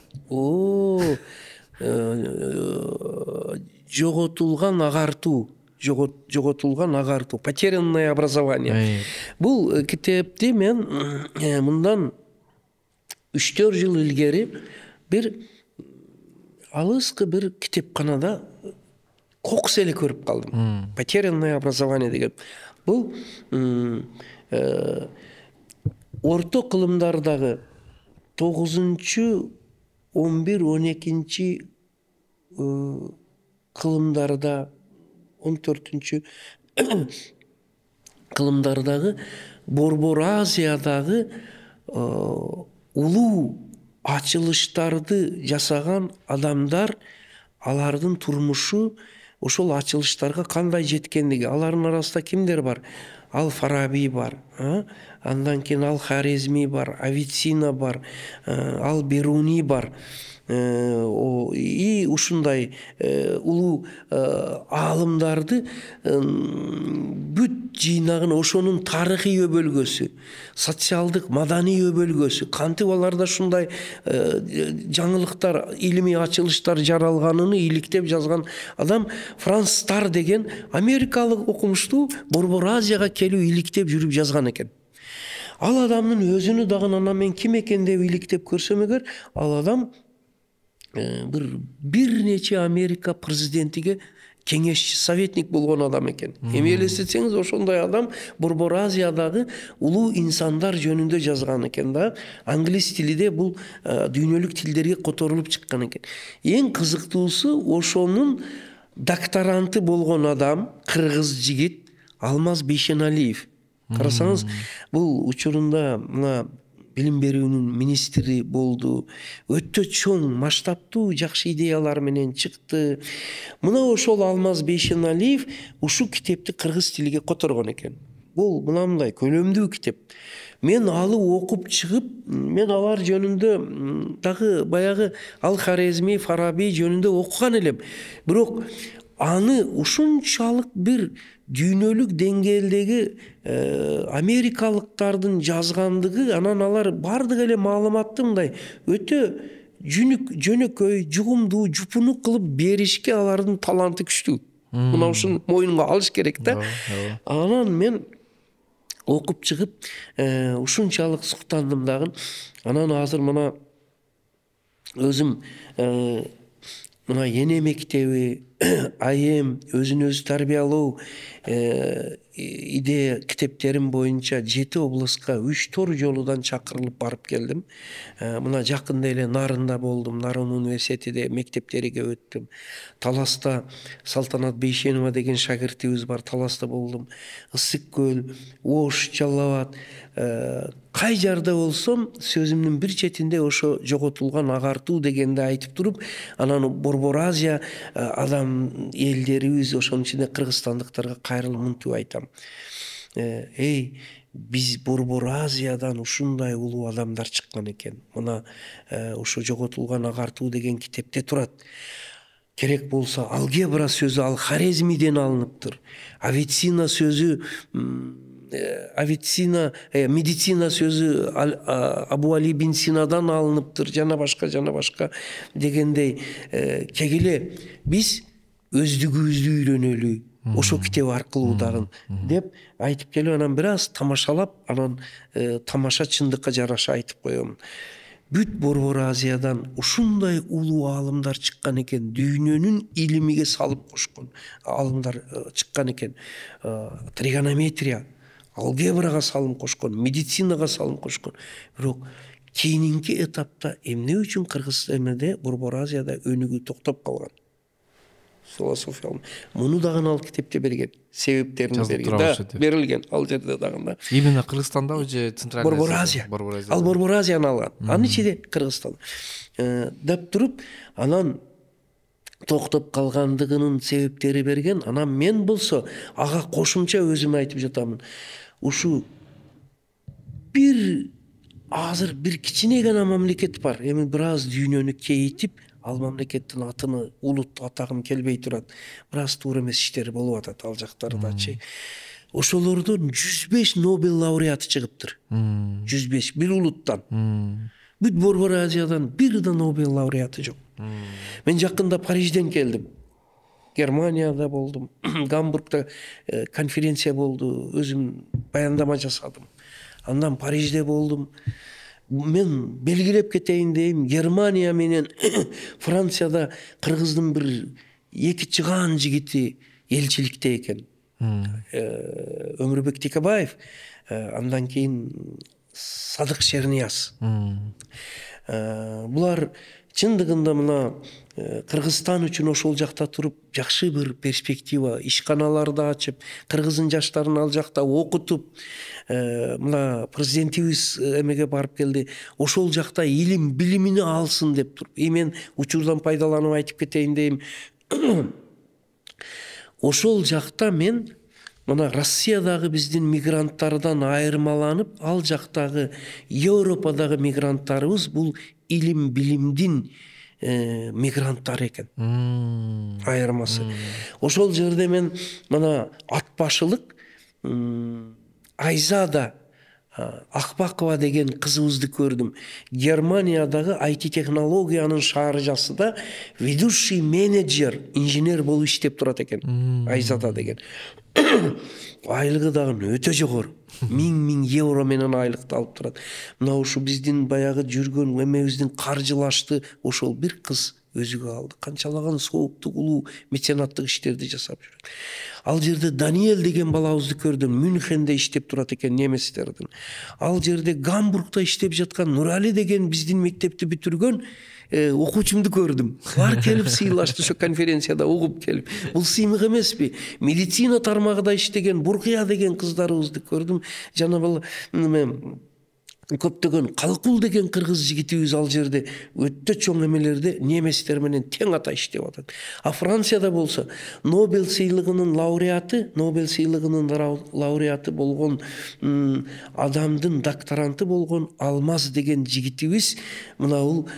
Жоготулган агартуу, потерянное образование. Бул китепти мен мындан 3-4 жыл илгери бир алыскы бир китепканада кокус эле көрүп калдым. Потерянное образование деген. Бул орто кылымдардагы 9-11, 12 кылымдарда, 14 кылымдардагы Борбор Азиядагы улуу ачылыштарды жасаган адамдар, алардын турмушу ошол ачылыштарга кандай жеткендиги. Алардын арасында кимдер бар? Ал Фараби бар, андан кийин Ал Хорезми бар, Авиценна бар, Ал Беруни бар. И ушундай улуу аалымдарды бүт жыйнагын, ошонун тарыхый өбөлгөсү, социалдык, маданий өбөлгөсү, кантип аларда ушундай жаңылыктар, илимий ачылыштар жаралганын иликтеп жазган адам Франц Стар деген америкалык окумуштуу Борбор Азияга келүү иликтеп жүрүп жазган экен. Ал адамдын өзүнү дагы анан мен ким экен деп иликтеп көрсөм эгер, ал адам бир нече Америка президентиге кеңешчи, советник болгон адам экен. Эми элестетсеңиз, ошондой адам Борбор Азиядагы улуу инсандар жөнүндө жазган экен да. Англис тилиде бул дүйнөлүк тилдерге которулуп чыккан экен. Эң кызыктуусу, ошонун докторанты болгон адам, кыргыз жигит Алмаз Бейшеналиев. Карасаңыз, бул учурунда мына билим берүүнүн министри болду. Өтө чоң, масштабтуу, жакшы идеялар менен чыкты. Мына ошол Алмаз Бейшеналиев ушу китепти кыргыз тилиге которгон экен. Бул мындай көлөмдүү китеп. Мен алы окуп чыгып, мен алар жөнүндө дагы баягы Ал Хорезми, Фараби жөнүндө окуган элем. Бирок аны ушунчалык бир дүйнөлүк деңгээлдеги америкалыктардын жазгандыгы, анан алар бардык эле маалыматты мындай өтө жөнөкөй, жугумдуу, жупунук кылып беришке алардын таланты күчтүү. Мына ушуну моюнга алыш керек да. Анан мен окуп чыгып, ушунчалык суктандым дагы. Анан азыр мына өзүм мына эне мектеби, айым, өзүн өзү тарбиялоо идея китептерим боюнча 7 областка 3-4 жолудан чакырылып барып келдим. Мына жакында эле Нарында болдум, Нарын университетиде мектептериге өттүм. Таласта Салтанат Бейшенова деген шакиртибиз бар, Таласта болдум. Ысык көл, Ош, Жалал Абад, кай жарда болсом сөзүмдүн бир четинде ошо жоготулган агартуу дегенди айтып туруп, анан Борбор Азия адам элдерибиз, ошонун ичинде кыргызстандыктарга кайрылып мынтип айтам. Биз Борбор Азиядан ушундай улуу адамдар чыккан экен. Мына ошо жоготулган агартуу деген китепте турат. керек болса алгебра сөзү ал Хорезмиден алыныптыр. Авицина сөзү медицина сөзү Абу Али бин Синадан алыныптыр, жана башка дегендей. Кегиле биз өздүгүбүздү үйрөнөлү ошо китеп аркылуу дагы деп айтып келип, анан бир аз тамашалап, анан тамаша чындыкка жараша айтып коем. Бүт Борбор Азиядан ушундай улуу аалымдар чыккан экен, дүйнөнүн илимиге салып кошкон аалымдар чыккан экен. Тригонометрия, алгебрага салым кошкон, медицинага салым кошкон. Бирок кийинки этапта эмне үчүн Кыргыз эмеде Борбор Азияда өнүгүү токтоп калган? Философиялык. Муну дагы ал китепте берген, себептерин берген, берилген ал жерде дагы. Именно Кыргызстанда же Центральный Борбор Азия. Ал Борбор Азияны алган. Анын ичинде Кыргызстан. Деп туруп, анан токтоп калгандыгынын себептери берген. Анан мен болсо ага кошумча өзүм айтып жатамын. Ушу азыр бир кичине гана мамлекет бар. Эми бир аз дүйнөнү кейитип, ал мамлекеттин атыны, улут атагым келбей турат. Бир аз туура эмес иштери болуп атат ал жактардачы. Ошолордон 105 Нобел лауреаты чыгыптыр. 105 бир улуттан. Бүт Борбор Азиядан бир да Нобел лауреаты жок. Мен жакында Парижден келдим. Германияда болдум. Гамбургда конференция болду. Өзүм баяндама жасадым. Андан Парижде болдум. Мен белгилеп кетейин дейм, Германия менен Францияда Кыргыздын бир эки чыгаан жигити элчиликте экен. Өмүрбек Текебаев, андан кийин Садык Шернияз. Булар чындыгында мына Кыргызстан үчүн ошол жакта туруп жакшы бир перспектива, ишканаларды ачып, кыргыздын жаштарын ал жакта окутуп, мына президентибиз эмеге барып келди, ошол жакта илим билимини алсын деп туруп. Мен учурдан пайдаланып айтып кетейин дейм. Ошол жакта мен мына Россиядагы биздин мигранттардан айырмаланып, ал жактагы Европадагы мигранттарыбыз бул илим билимдин мигранттар экен. Айырмасы. Ошол жерде мен мына атбашылык Айзада Акбакова деген кызыбызды көрдүм. Германиядагы IT технологиянын шааржасында ведущий менеджер, инженер болуп иштеп турат экен. Айзада деген. Айлыгы дагы өтө жогору. 1000 евро менен айлыкты алып турат. Мына ушу биздин баягы жүргөн эмебиздин каржылашты ошол бир кыз өзүгө алды. Канчалаган сооптук улуу меценаттык иштерди жасап жүрөт. Ал жерде Даниэль деген балабызды көрдүм. Мюнхенде иштеп турат экен, немистердин. Ал жерде Гамбургда иштеп жаткан Нурали деген биздин мектепти бүтүргөн окуучумду көрдүм. Алар келип сыйлашты ошо конференцияда, угуп келип. Бул сыймык эмеспи? Медицина тармагында иштеген Буркия деген кыздарыбызды көрдүм. Жана бул көптөгөн Калкул деген кыргыз жигитибиз ал жерде өтө чоң эмелерде неместер менен тең ата иштеп атат. А Францияда болсо Нобел сыйлыгынын лауреаты болгон адамдын докторанты болгон Алмаз деген жигитибиз мына бул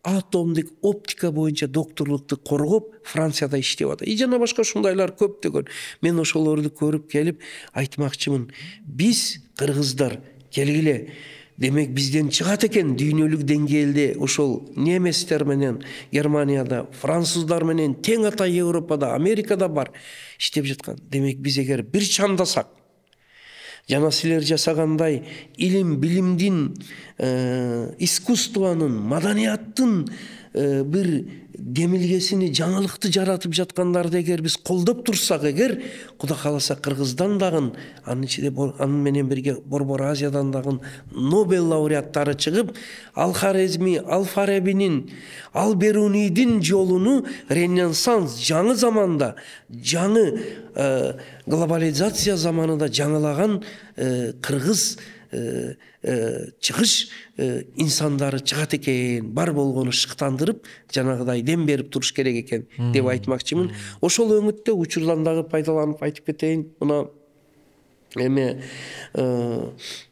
атомдук оптика боюнча докторлукту коргоп Францияда иштеп атат. Жана башка ушундайлар көптөгөн. Мен ошолорду көрүп келип айтмакчымын. Биз кыргыздар келгиле, демек бизден чыгат экен дүйнөлүк деңгээлде ошол неместер менен Германияда, француздар менен тең ата Европада, Америкада бар иштеп жаткан. Демек биз эгер бир чандасак, жана силер жасагандай илим билимдин, искусствонун, маданияттын бир демилгесини, жаңылыкты жаратып жаткандарды эгер биз колдоп турсак, эгер Куда кааласа Кыргыздан дагы, анын ичинде анын менен бирге Борбор Азиядан дагы Нобел лауреаттары чыгып, Ал Хорезми, Ал Фарабинин, Ал Берунийдин жолуну ренессанс жаңы заманда, жаңы глобализация заманында жаңылаган кыргыз чыгыш инсандары чыгат экен, бар болгону шыктандырып, жанагыдай дем берип туруш керек экен деп айтмакчымын. Ошол өңүттө учурдан дагы пайдаланып айтып кетейин. Мына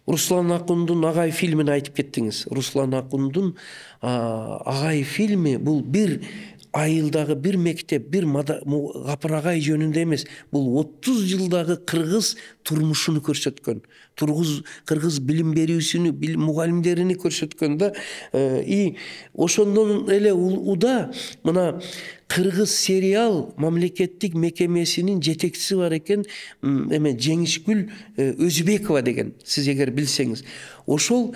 Руслан Акундун Агай фильмин айтып кеттиңиз. Руслан Акундун Агай фильми бул бир айылдагы бир мектеп, бир капырагай жөнүндө эмес, бул 30 жылдагы кыргыз турмушуну көрсөткөн, кыргыз билим берүүсүнү, мугалимдерини көрсөткөн да. И ошондон эле уда мына кыргыз сериал мамлекеттик мекемесинин жетекчиси бар экен, Жеңишгүл Өзбекова деген, сиз эгер билсеңиз. Ошол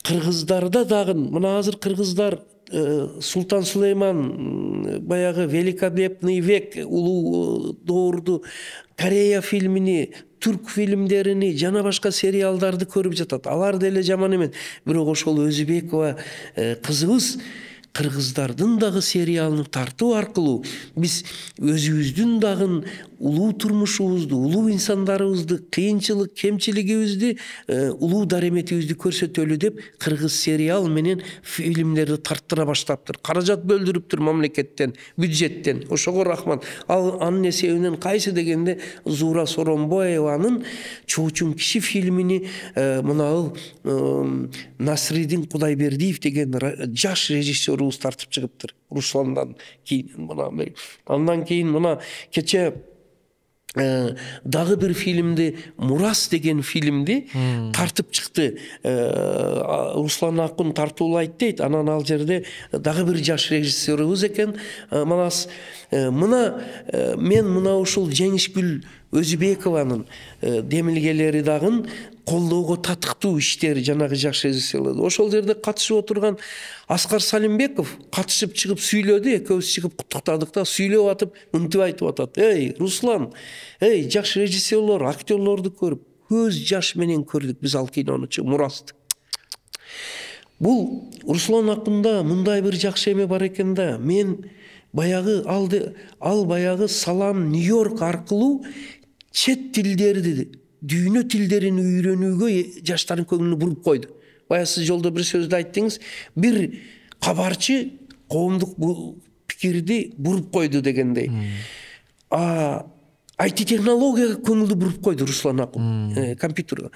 кыргыздарда дагы мына азыр кыргыздар Султан Сулейман, баягы Великолепный век, улуу доорду, Корея фильмини, түрк фильмдерини жана башка сериалдарды көрүп жатат. Алар деле жаман эмес. Бирок ошол Өзбекова кызыбыз кыргыздардын дагы сериалын тартуу аркылуу биз өзүбүздүн дагы улуу турмушубузду, улуу инсандарыбызды, кыйынчылык, кемчилигибизди, улуу дареметибизди көрсөтөлү деп кыргыз сериал менен фильмдерди тарттыра баштаптыр. Каражат бөлдүрүптүр мамлекеттен, бюджеттен. Ошого рахмат. Ал анын эсебинен кайсы дегенде Зуура Соромбоеванын Чоочун киши фильмини мына Насридин Кудайбердиев деген жаш режиссерубуз тартып чыгыптыр. Русландан кийин мына андан кийин мына кече дагы бир фильмди, Мурас деген фильмди тартып чыкты. Руслан Акун тартуулайт дейт. Анан ал жерде дагы бир жаш режиссерубуз экен. Мына мен мына ушул Жеңишгүл Өзбекованын демилгелери дагы колдоого татыктуу иштери, жанагы жаш режиссерлер. Ошол жерде катышып отурган Аскар Салимбеков катышып чыгып сүйлөдү, экөөбүз чыгып куттуктадык да, сүйлөп атып мынтип айтып атат: "Эй, Руслан, эй, жаш режиссерлор, актерлорду көрүп, көз жаш менен көрдүк биз ал кинону, Мурасты." Бул Руслан Акунда мындай бир жакшы эме бар экен да. Мен баягы ал баягы Салам Нью-Йорк аркылуу чет тилдерди, дүйнө тилдерин үйрөнүүгө жаштардын көңүлүн буруп койду. Бая сиз жолдо бир сөздү айттыңыз, бир кабарчы коомдук пикирди буруп койду дегендей. IT технологияга көңүлдү буруп койду Руслан Акун, компьютерге.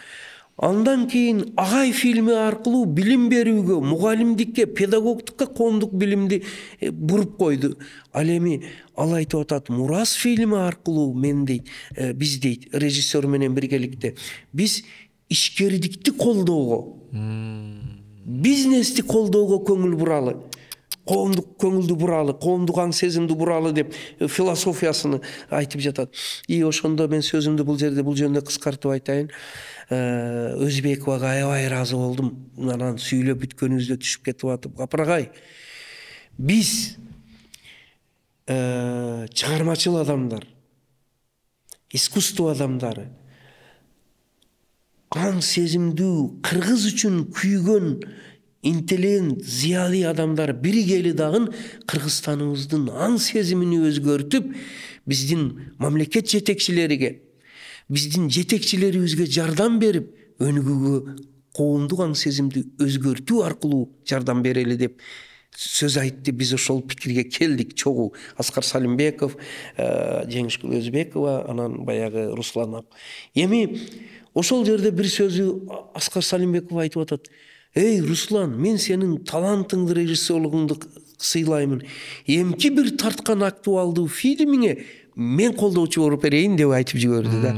Андан кийин Агай фильми аркылуу билим берүүгө, мугалимдикке, педагогдукка коомдук билимди буруп койду. Ал эми ал айтып атат: Мурас фильми аркылуу мен дейт, биз дейт, режиссер менен биргеликте биз ишкердикти колдоого, бизнести колдоого көңүл буралы, коомдук көңүлдү буралы, коомдук аң сезимди буралы деп философиясын айтып жатат. И ошондо мен сөзүмдү бул жерде бул жөнүндө кыскартып айтайын. Өзбековага аябай ыраазы болдум. Анан сүйлөп бүткөнүбүздө түшүп кетип атып: "Капырагай, биз чыгармачыл адамдар, искусство адамдары, аң сезимдүү, кыргыз үчүн күйгөн интеллигент, зыялый адамдар биригели дагы Кыргызстаныбыздын аң сезимини өзгөртүп, биздин мамлекет жетекчилериге, биздин жетекчилерибизге жардам берип, өнүгүүгө, коомдук аң сезимди өзгөртүү аркылуу жардам берели" деп сөз айтты. Биз ошол пикирге келдик чогуу. Аскар Салимбеков, Жеңишгүл Өзбекова, анан баягы Руслан Ак. Эми ошол жерде бир сөзү Аскар Салимбеков айтып атат: "Эй, Руслан, мен сенин талантыңды, режиссерлугуңду сыйлаймын. Эмки бир тарткан актуалдуу фильмиңе мен колдоочу болуп берейин" деп айтып жиберди да.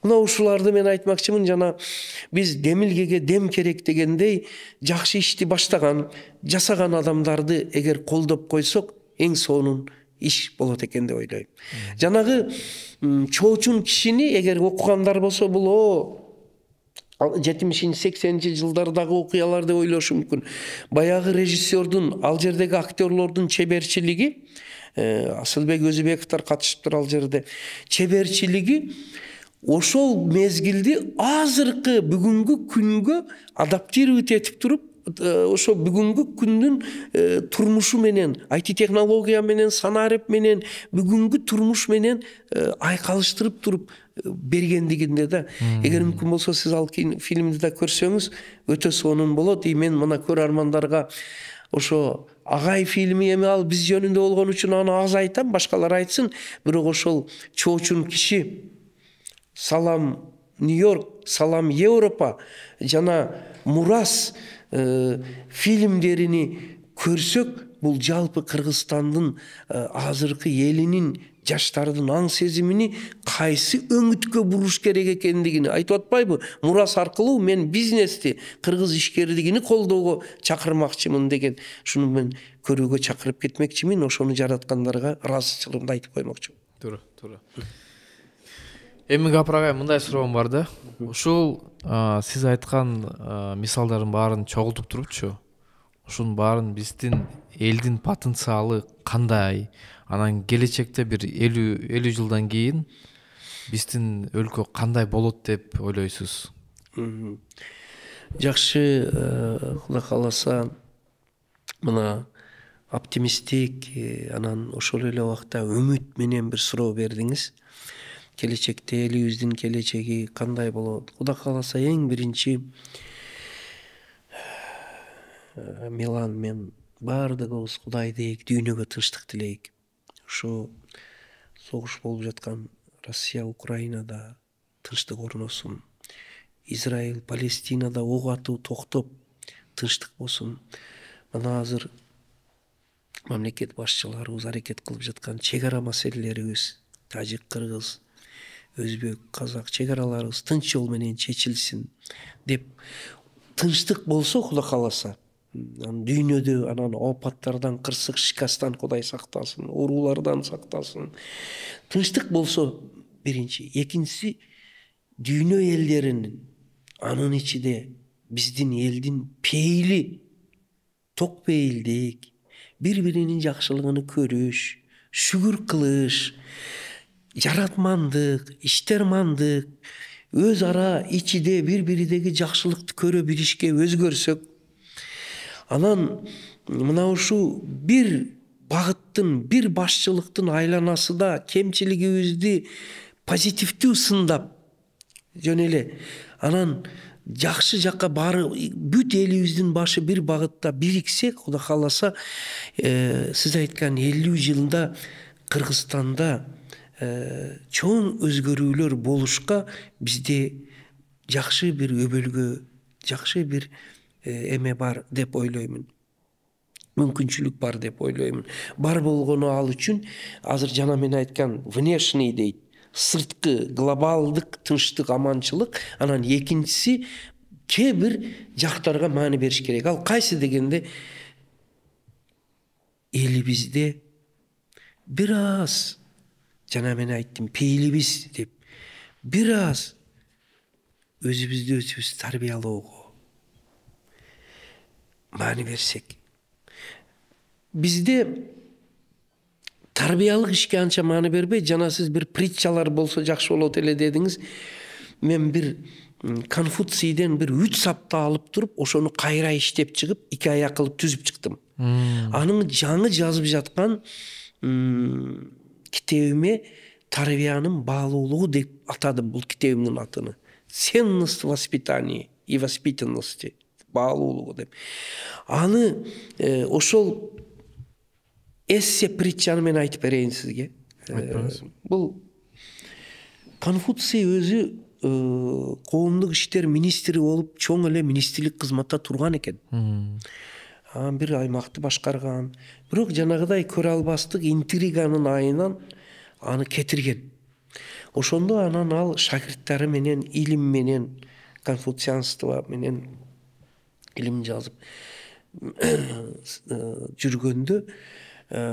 Мына ушуларды мен айтмакчымын. Жана биз демилгеге дем керек дегендей, жакшы ишти баштаган, жасаган адамдарды эгер колдоп койсок, эң сонун иш болот экен деп ойлойм. Жанагы Чоочун кишини эгер окугандар болсо, бул 70-80 жылдардагы окуялар деп ойлошу мүмкүн. Баягы режиссердун, ал жердеги актерлордун чеберчилиги, Асылбек Өзбековтар катышыптыр ал жерде, чеберчилиги ошол мезгилди азыркы бүгүнгү күнгө адаптировать этип туруп, ошо бүгүнгү күндүн турмушу менен, IT технология менен, санарип менен, бүгүнгү турмуш менен айкалыштырып туруп бергендигинде да. Эгер мүмкүн болсо сиз ал фильмди да көрсөңүз өтө сонун болот. И мен мына көрөрмандарга ошо Агай фильми эми ал биз жөнүндө болгон үчүн аны аз айтам, башкалар айтсын. Бирок ошол Чоочун киши, Салам Нью-Йорк, Салам Европа жана Мурас фильмдерини көрсөк, бул жалпы Кыргызстандын азыркы элинин жаштардын аң сезимини кайсы өңүткө буруш керек экендигини айтып атпайбы? Мурас аркылуу мен бизнести, кыргыз ишкерлигини колдоого чакырмакчымын деген. Шуну мен көрүүгө чакырып кетмекчимин, ошону жараткандарга ыраазычылыгымды айтып коймокчумун. Туура. Эми Гапар агай, мындай суроом бар да. Ушул сиз айткан мисалдардын баарын чогултуп турупчу, ушунун баарын биздин элдин потенциалы кандай? Анан келечекте бир 50 жылдан кийин биздин өлкө кандай болот деп ойлойсуз? Жакшы, Кудай кааласа, мына оптимисттик, анан ошол эле убакта үмүт менен бир суроо бердиңиз. Келечекте элибиздин келечеги кандай болот? Кудай кааласа, эң биринчи Милан, мен баардыгыбыз Кудайды ийик, дүйнөгө тынчтык тилейик. Ошо согуш болуп жаткан Россия, Украинада тынчтык орносун. Израиль, Палестинада ок атуу токтоп тынчтык болсун. Мына азыр мамлекет башчыларыбыз аракет кылып жаткан чек ара маселелерибиз, тажик, кыргыз, өзбек, казак чек араларыбыз тынч жол менен чечилсин деп тынчтык болсо, Кудай кааласа, дүйнөдө анан апаттардан, кырсык шикастан Кудай сактасын, оорулардан сактасын. Тынчтык болсо биринчи. Экинчиси, дүйнө элдеринин, анын ичинде биздин элдин пейили, ток пейилдик, бири-биринин жакшылыгын көрүш, шүгүр кылыш, жаратмандык, иштермандык, өз ара ичиде бири-биридеги жакшылыкты көрө билишке өзгөрсөк, анан мына ушул бир багыттын, бир башчылыктын айланасында кемчилигибизди позитивдүү сындап, жөн эле анан жакшы жакка баары бүт элибиздин башы бир багытта бириксек, Кудай кааласа, сиз айткан 50 жылда Кыргызстанда чоң өзгөрүүлөр болушка бизде жакшы бир өбөлгө, жакшы бир эме бар деп ойлоймун. Мүмкүнчүлүк бар деп ойлоймун. Бар болгону ал үчүн азыр жана мен айткан внешний дейт, сырткы глобалдык тынчтык, аманчылык, анан экинчиси кээ бир жактарга маани бериш керек. Ал кайсы дегенде, элибизде бир аз, жана мен айттым, пейилибиз деп, бир аз өзүбүздү өзүбүз тарбиялоого маани берсек. Бизде тарбиялык ишке анча маани бербей, жана сиз бир притчалар болсо жакшы болот эле дедиңиз. Мен бир Конфуцийден бир 3 сапта алып туруп, ошону кайра иштеп чыгып, 2 аяк кылып түзүп чыктым. Анын жаңы жазып жаткан китебиме тарбиянын баалуулугу деп атадым бул китебимдин атыны. Ценность воспитания и воспитанности, баалуулугу деп. Аны ошол эссе притчаны мен айтып берейин сизге. Бул Конфуций өзү коомдук иштер министри болуп, чоң эле министрлик кызматта турган экен. Бир аймакты башкарган. Бирок жанагыдай көрө албастык интриганын айынан аны кетирген. Ошондо анан ал шакирттери менен, илим менен, конфуцианство менен илим жазып жүргөндө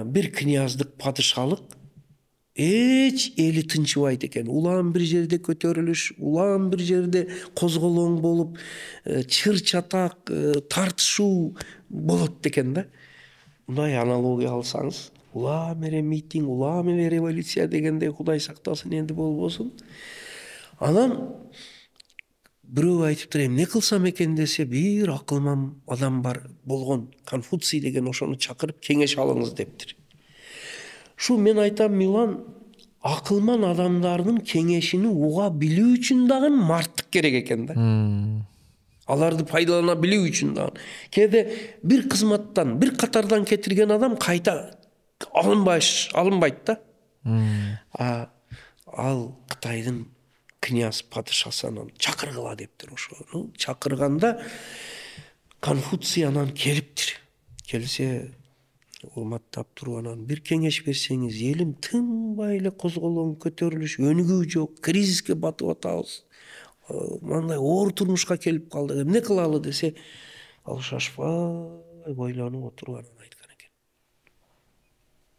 бир князьдык, падышалык эч эли тынчыбайт экен. Улам бир жерде көтөрүлүш, улам бир жерде козголоң болуп, чыр чатак, тартышуу болот экен да. Мындай аналогия алсаңыз, улам эле митинг, улам эле революция дегенде Кудай сактасын энди болбосун. Анан бирөө айтыптыр, эмне кылсам экен десе, бир акылман адам бар болгон, Конфуций деген, ошону чакырып кеңеш алыңыз дептир. Шу мен айтам, Милан, акылман адамдардын кеңешини уга билүү үчүн дагы марттык керек экен да. Аларды пайдалана билүү үчүн дагы. Кээде бир кызматтан, бир катардан кетирген адам кайта алынбайт да. Ал Кытайдын князь падышасынан чакыргыла дептир. Ошону чакырганда Конфуций анан келиптир. Келсе, урматтап туруп анан бир кеңеш берсеңиз, элим тынбай эле козголоң, көтөрүлүш, өнүгүү жок, кризиске батып атабыз. Мындай оор турмушка келип калдык. Эмне кылалы десе, ал шашпай бойлонуп отуруп анан айткан экен.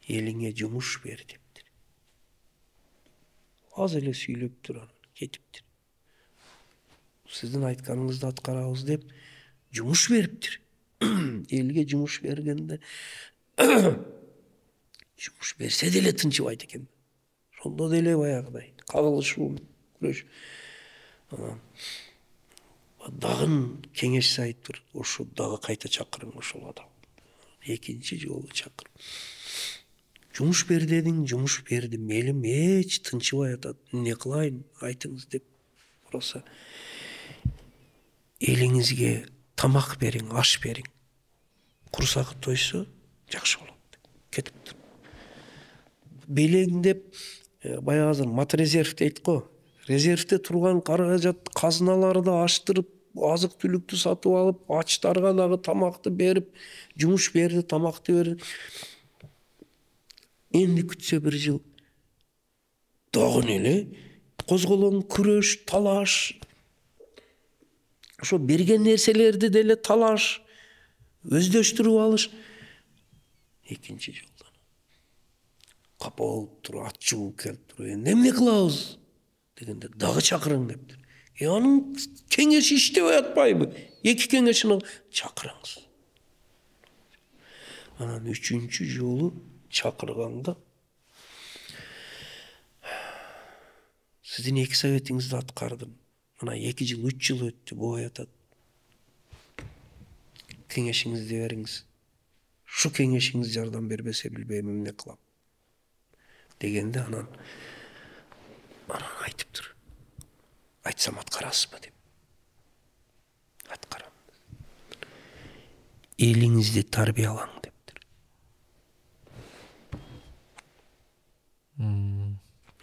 Элиңе жумуш бер дептир. Аз эле сүйлөптүр анан кетиптир. Сиздин айтканыңызды аткарабыз деп жумуш бериптир. Элге жумуш бергенде жумуш берсе деле тынчыбайт экен. Ошондо деле баягыдай кагылышуу, күрөш. Дагы кеңеш айтыптыр. Ошо дагы кайта чакырың ошол адам. Экинчи жолу чакыр. Жумуш бер дедиң, жумуш бердим. Элим эч тынчыбай атат. Эмне кылайын, айтыңыз деп сураса, элиңизге тамак бериң, аш бериң. Курсагы тойсо жакшы болот. Кетиптир. Белеңдеп, баягы азыр мат резерв дейт го. Резервте турган каражат казыналарды аштырып, азык түлүктү сатып алып, ачтарга дагы тамакты берип, жумуш берди, тамакты берди. Энди күтсө бир жыл дагы эле козголоң, күрөш, талаш. Ошо берген нерселерди деле талаш, өздөштүрүп алыш. Экинчи жолдан капа болуп туруп, ачуу келип туруп, эмне кылабыз дегенде дагы чакырың дептир. Анын кеңеши иштебей атпайбы? Эки кеңешин чакырыңыз. Анан үчүнчү жолу чакырганда сиздин эки советиңизди аткардым. Мына 2 жыл, 3 жыл өттү, бубай атат. Кеңешиңизди бериңиз. Шу кеңешиңиз жардам бербесе билбейм эмне кылам. Дегенде анан айтыптыр. Айтсам аткарасызбы деп. Аткарам. Элиңизди тарбиялаң дептир.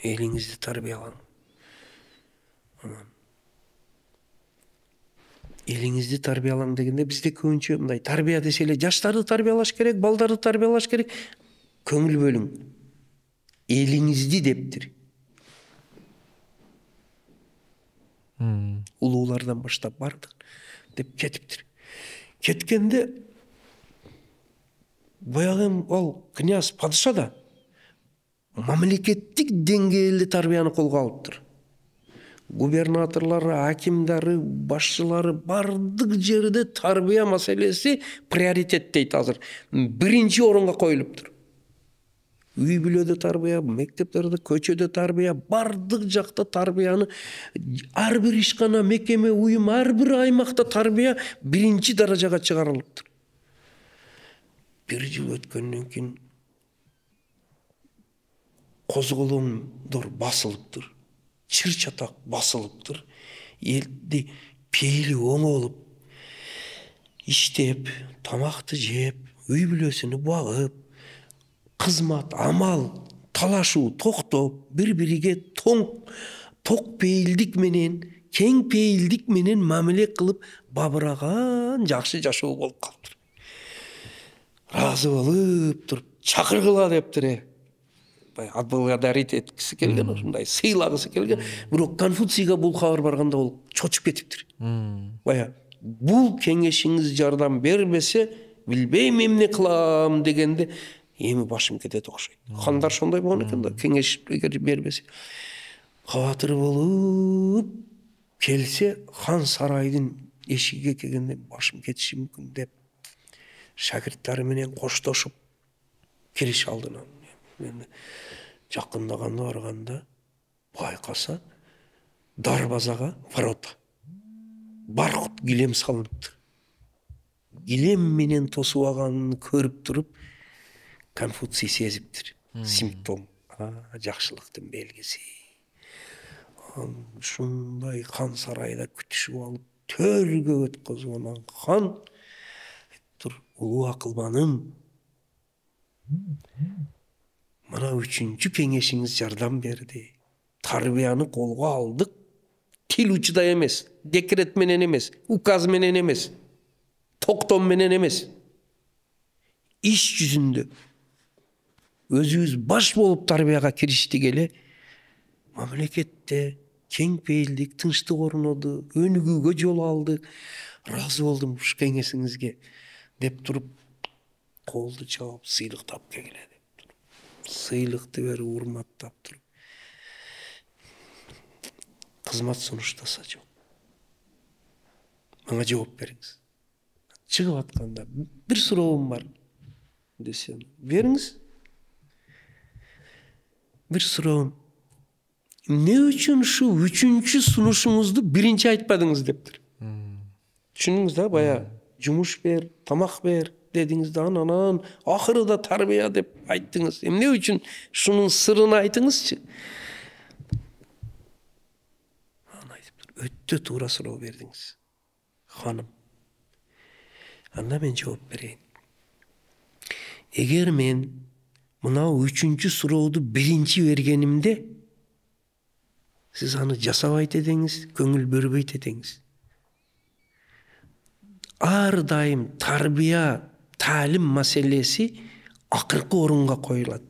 Элиңизди тарбиялаң. Элиңизди тарбиялаң дегенде бизде көбүнчө мындай тарбия десе эле жаштарды тарбиялаш керек, балдарды тарбиялаш керек. Көңүл бөлүң. Элиңизди дептир. Улуулардан баштап бардык деп кетиптир. Кеткенде баягы ал князь падыша да мамлекеттик деңгээлде тарбияны колго алыптыр. Губернаторлары, акимдары, башчылары бардык жерде тарбия маселеси приоритет дейт азыр. Биринчи орунга коюлуптур. Үй бүлөдө тарбия, мектептерде, көчөдө тарбия, бардык жакта тарбияны ар бир ишкана, мекеме, уюм, ар бир аймакта тарбия биринчи даражага чыгарылыптыр. Бир жыл өткөндөн кийин козголоңдор басылыптыр. Чыр чатак басылыптыр. Элди пейили оңолуп, иштеп, тамакты жеп, үй бүлөсүнү багып, кызмат, амал, талашуу токтоп, бири-бириге ток пейилдик менен, кең пейилдик менен мамиле кылып бабыраган жакшы жашоо болуп калыптыр. Разы болуп туруп, чакыргыла дептир. Отблагодарить эткиси келген, ушундай сыйлагысы келген. Бирок Конфуцийге бул кабар барганда ол чочуп кетиптир. Бая бул кеңешиңиз жардам бербесе, билбейм эмне кылам дегенде эми башым кетет окшойт. Хандар шондой болгон экен да, кеңеш бербесе. Кабатыр болуп келсе, хан сарайдын эшигиге келгенде башым кетиши мүмкүн деп шакирттери менен коштошуп кириш алдынан. Жакындаганда барганда байкаса дарбазага ворота баркут килем салыныптыр. Килем менен тосуп алганын көрүп туруп Конфуций сезиптир. Симптом, жакшылыктын белгиси. Ушундай хан сарайда күтүшүп алып, төргө өткөзгөн хан улуу акылманым, мына үчүнчү кеңешиңиз жардам берди. Тарбияны колго алдык. Тил учуда эмес, декрет менен эмес, указ менен эмес, токтом менен эмес. иш жүзүндө өзүбүз баш болуп тарбияга кириштик эле мамлекетте кең пейилдик, тынчтык орноду, өнүгүүгө жол алдык. Ыраазы болдум уш кеңесиңизге деп туруп колду чабып сыйлыктап келгиле деп туруп. Сыйлыкты берип урматтап туруп. Кызмат сунуштаса жок. Мага жооп бериңиз. Чыгып атканда бир суроом бар десе, бериңиз. Бир суроом. Эмне үчүн ушу 3-чү сунушуңузду биринчи айтпадыңыз дептир. Түшүндүңүз да, бая жумуш бер, тамак бер дедиңиз да, анан акырыда тарбия деп айттыңыз. Эмне үчүн шунун сырын айтыңызчы. Аны айтып, өтө туура суроо бердиңиз, ханым. Анда мен жооп берейин. Эгер мен мынау 3-чү сурооду биринчи бергенимде, сиз аны жасабайт эдеңиз, көңүл бөрбөйт эдеңиз. Ар дайым тарбия, таалим маселеси акыркы орунга коюлат.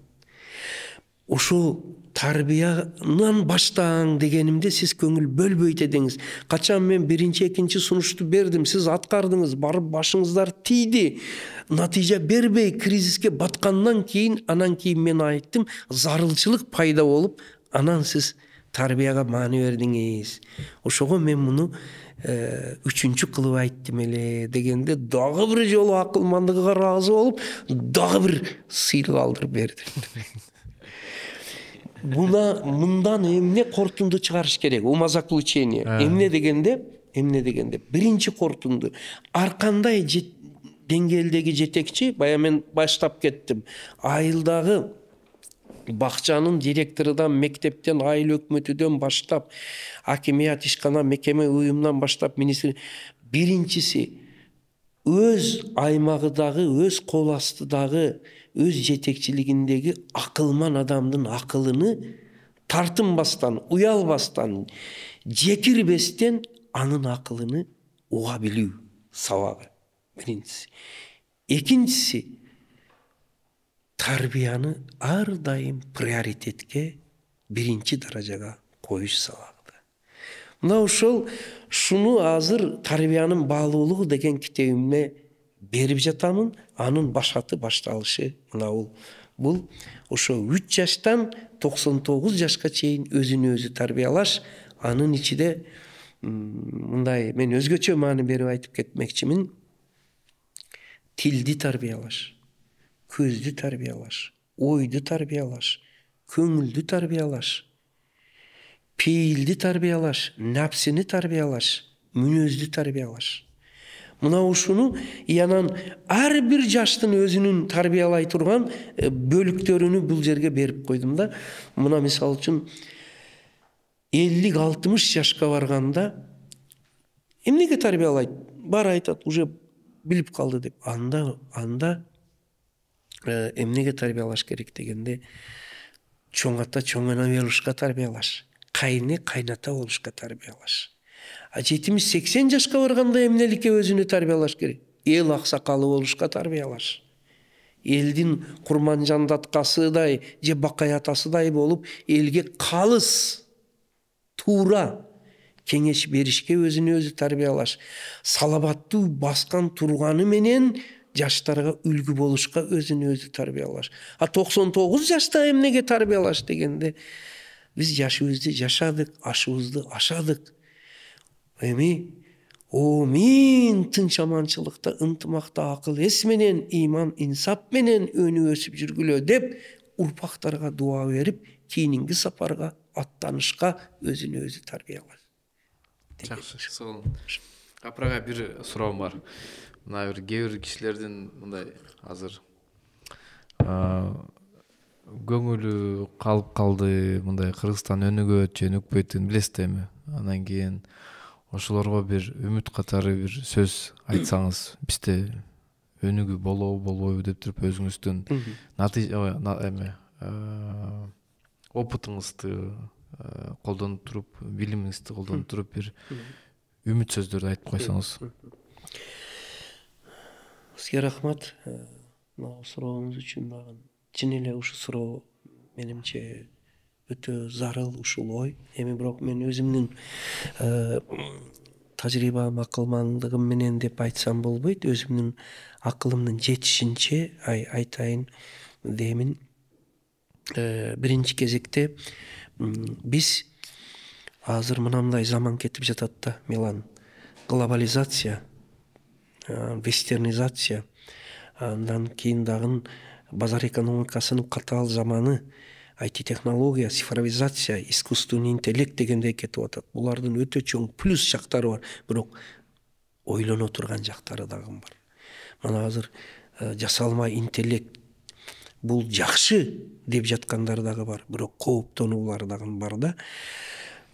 Ошол тарбиянан баштаң дегенимде сиз көңүл бөлбөйт эдеңиз. Качан мен биринчи, экинчи сунушту бердим, сиз аткардыңыз, барып башыңыздар тийди. Натыйжа бербей кризиске баткандан кийин, анан кийин мен айттым, зарылчылык пайда болуп, анан сиз тарбияга маани бердиңиз. Ошого мен муну 3-чү кылып айттым эле дегенде дагы бир жолу акылмандыгыга ыраазы болуп, дагы бир сыйлык алдырып берди. Мындан эмне кортунду чыгарыш керек? Умозаключение. Эмне дегенде биринчи кортунду ар кандай деңгээлдеги жетекчи, бая мен баштап кеттим. Айылдагы бакчанын директорудан, мектептен, айыл өкмөтүдөн баштап, акимият ишкана, мекеме, уюмдан баштап министр биринчиси өз аймагыдагы, өз кол астыдагы, өз жетекчилигиндеги акылман адамдын акылыны тартынбастан, уялбастан, жекирбестен анын акылыны уга билүү сабагы. Биринчиси. Экинчиси, тарбияны ар дайым приоритетке биринчи даражага коюш сабагы. Мына ошол шуну азыр тарбиянын баалуулугу деген китебимде берип жатамын. Анын башаты башталышы мына бул ошо 3 жаштан 99 жашка чейин өзүнү өзү тарбиялаш. Анын ичинде мындай мен өзгөчө маани берип айтып кетмекчимин. Тилди тарбиялаш, көздү тарбиялаш, ойду тарбиялаш, көңүлдү тарбиялаш, пейилди тарбиялаш, напсини тарбиялаш, мүнөздү тарбиялаш. Мына ушуну янан ар бир жаштын өзүнүн тарбиялай турган бөлүктөрүнү бул жерге берип койдум да. Мына мисалы үчүн 50-60 жашка барганда эмнеге тарбиялайт? Бар айтат, уже билип калды деп. Анда эмнеге тарбиялаш керек дегенде, чоң ата чоң ана болушка тарбиялаш, кайны кайната болушка тарбиялаш. 70-80 жашка барганда эмнеликке өзүнү тарбиялаш керек? Эл аксакалы болушка тарбиялаш. Элдин курманжандаткасыдай же бакаятасыдай болуп, элге калыс, туура кеңеш беришке өзүнү өзү тарбиялаш. Салабаттуу баскан турганы менен жаштарга үлгү болушка өзүнү өзү тарбиялаш. 99 жашта эмнеге тарбиялаш дегенде, биз жашыбызды жашадык, ашыбызды ашадык. Эми миң тынч аманчылыкта, ынтымакта, акыл эс менен, иман, инсап менен өнүп өсүп жүргүлө деп урпактарга дуа берип, кийинки сапарга аттанышка өзүнү өзү тарбиялаш. Жакшы, сол. Апрага бир суроом бар. Мына бир кээ бир кишилердин мындай азыр көңүлү калып калды, мындай Кыргызстан өнүгөт же өнүкпөйтүн билесиз эми. Анан кийин ошолорго бир үмүт катары бир сөз айтсаңыз, бизде өнүгүү болобу, болбойбу деп туруп өзүңүздүн опытыңызды колдонуп туруп, билимиңизди колдонуп туруп бир үмүт сөздөрдү айтып койсоңуз. Сизге рахмат. мына сурооңуз үчүн дагы чын эле ушул суроо менимче өтө зарыл ушул ой. Эми бирок мен өзүмдүн тажрыйбам, акылмандыгым менен деп айтсам болбойт. Өзүмдүн акылымдын жетишинче айтайын деймин. Биринчи кезекте биз азыр мынандай заман кетип жатат да, Милан. Глобализация, вестернизация, андан кийин дагы базар экономикасынын катаал заманы, IT-технология, цифровизация, искусственный интеллект дегендей кетип атат. Булардын өтө чоң плюс жактары бар, бирок ойлоно турган жактары дагы бар. Мына азыр жасалма интеллект бул жакшы деп жаткандар дагы бар, бирок кооптонуулар дагы бар да.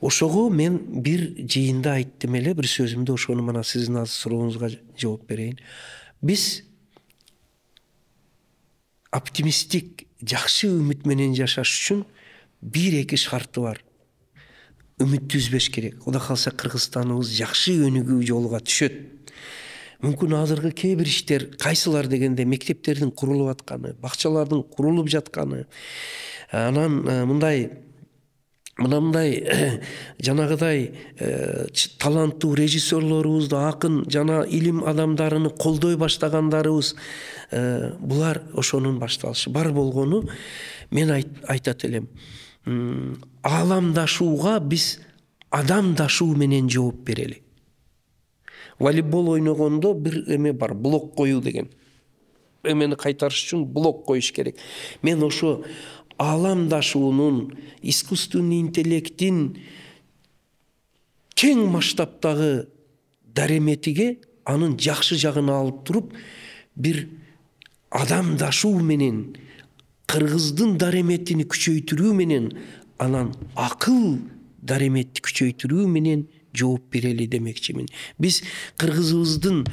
Ошого мен бир жыйында айттым эле, бир сөзүмдө, ошону мына сиздин азыр сурооңузга жооп берейин. Биз оптимистик, жакшы үмүт менен жашаш үчүн бир-эки шарты бар. Үмүттү үзбеш керек. Кудай калса Кыргызстаныбыз жакшы өнүгүү жолуга түшөт. Мүмкүн азыркы кээ бир иштер кайсылар дегенде мектептердин курулуп атканы, бакчалардын курулуп жатканы, анан мындай жанагыдай таланттуу режиссерлорубузду, акын жана илим адамдарыны колдой баштагандарыбыз, булар ошонун башталышы. Бар болгону мен айтат элем, ааламдашууга биз адамдашуу менен жооп берели. Волейбол ойногондо бир эме бар, блок коюу деген. Эмени кайтарыш үчүн блок коюш керек. Мен ошо ааламдашуунун, искусственный интеллекттин кең масштабтагы дареметиге анын жакшы жагын алып туруп, бир адамдашуу менен, кыргыздын дареметини күчөйтүрүү менен, анан акыл дареметти күчөйтүрүү менен жооп берели демекчимин. Биз кыргызыбыздын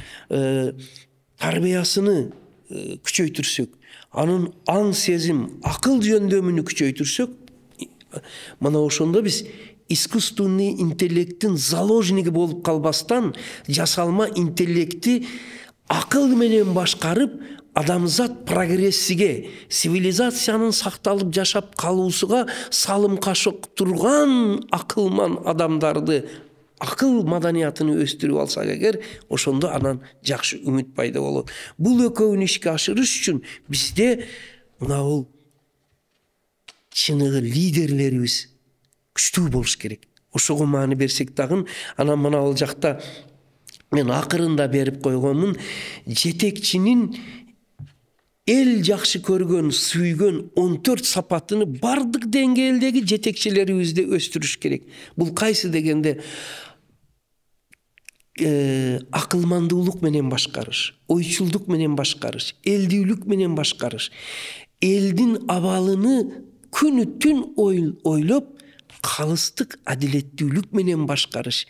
тарбиясыны күчөйтүрсөк, анын аң сезим, акыл жөндөмүнү күчөйтүрсөк, мына ошондо биз искусственный интеллекттин заложниги болуп калбастан, жасалма интеллекти акыл менен башкарып, адамзат прогрессиге, цивилизациянын сакталып жашап калуусуга салым кошуп турган акылман адамдарды, акыл маданиятын өстүрүп алсак эгер, ошондо анан жакшы үмүт пайда болот. Бул экөөнү ишке ашырыш үчүн бизде мына бул чыныгы лидерлерибиз күчтүү болуш керек. Ошого маани берсек дагы, анан мына бул жакта мен акырында берип койгонмун, жетекчинин эл жакшы көргөн, сүйгөн 14 сапатыны бардык деңгээлдеги жетекчилерибизде өстүрүш керек. Бул кайсы дегенде акылмандуулук менен башкарыш, ойчулдук менен башкарыш, элдүүлүк менен башкарыш, элдин абалыны күнү түн ойлоп, калыстык адилеттүүлүк менен башкарыш,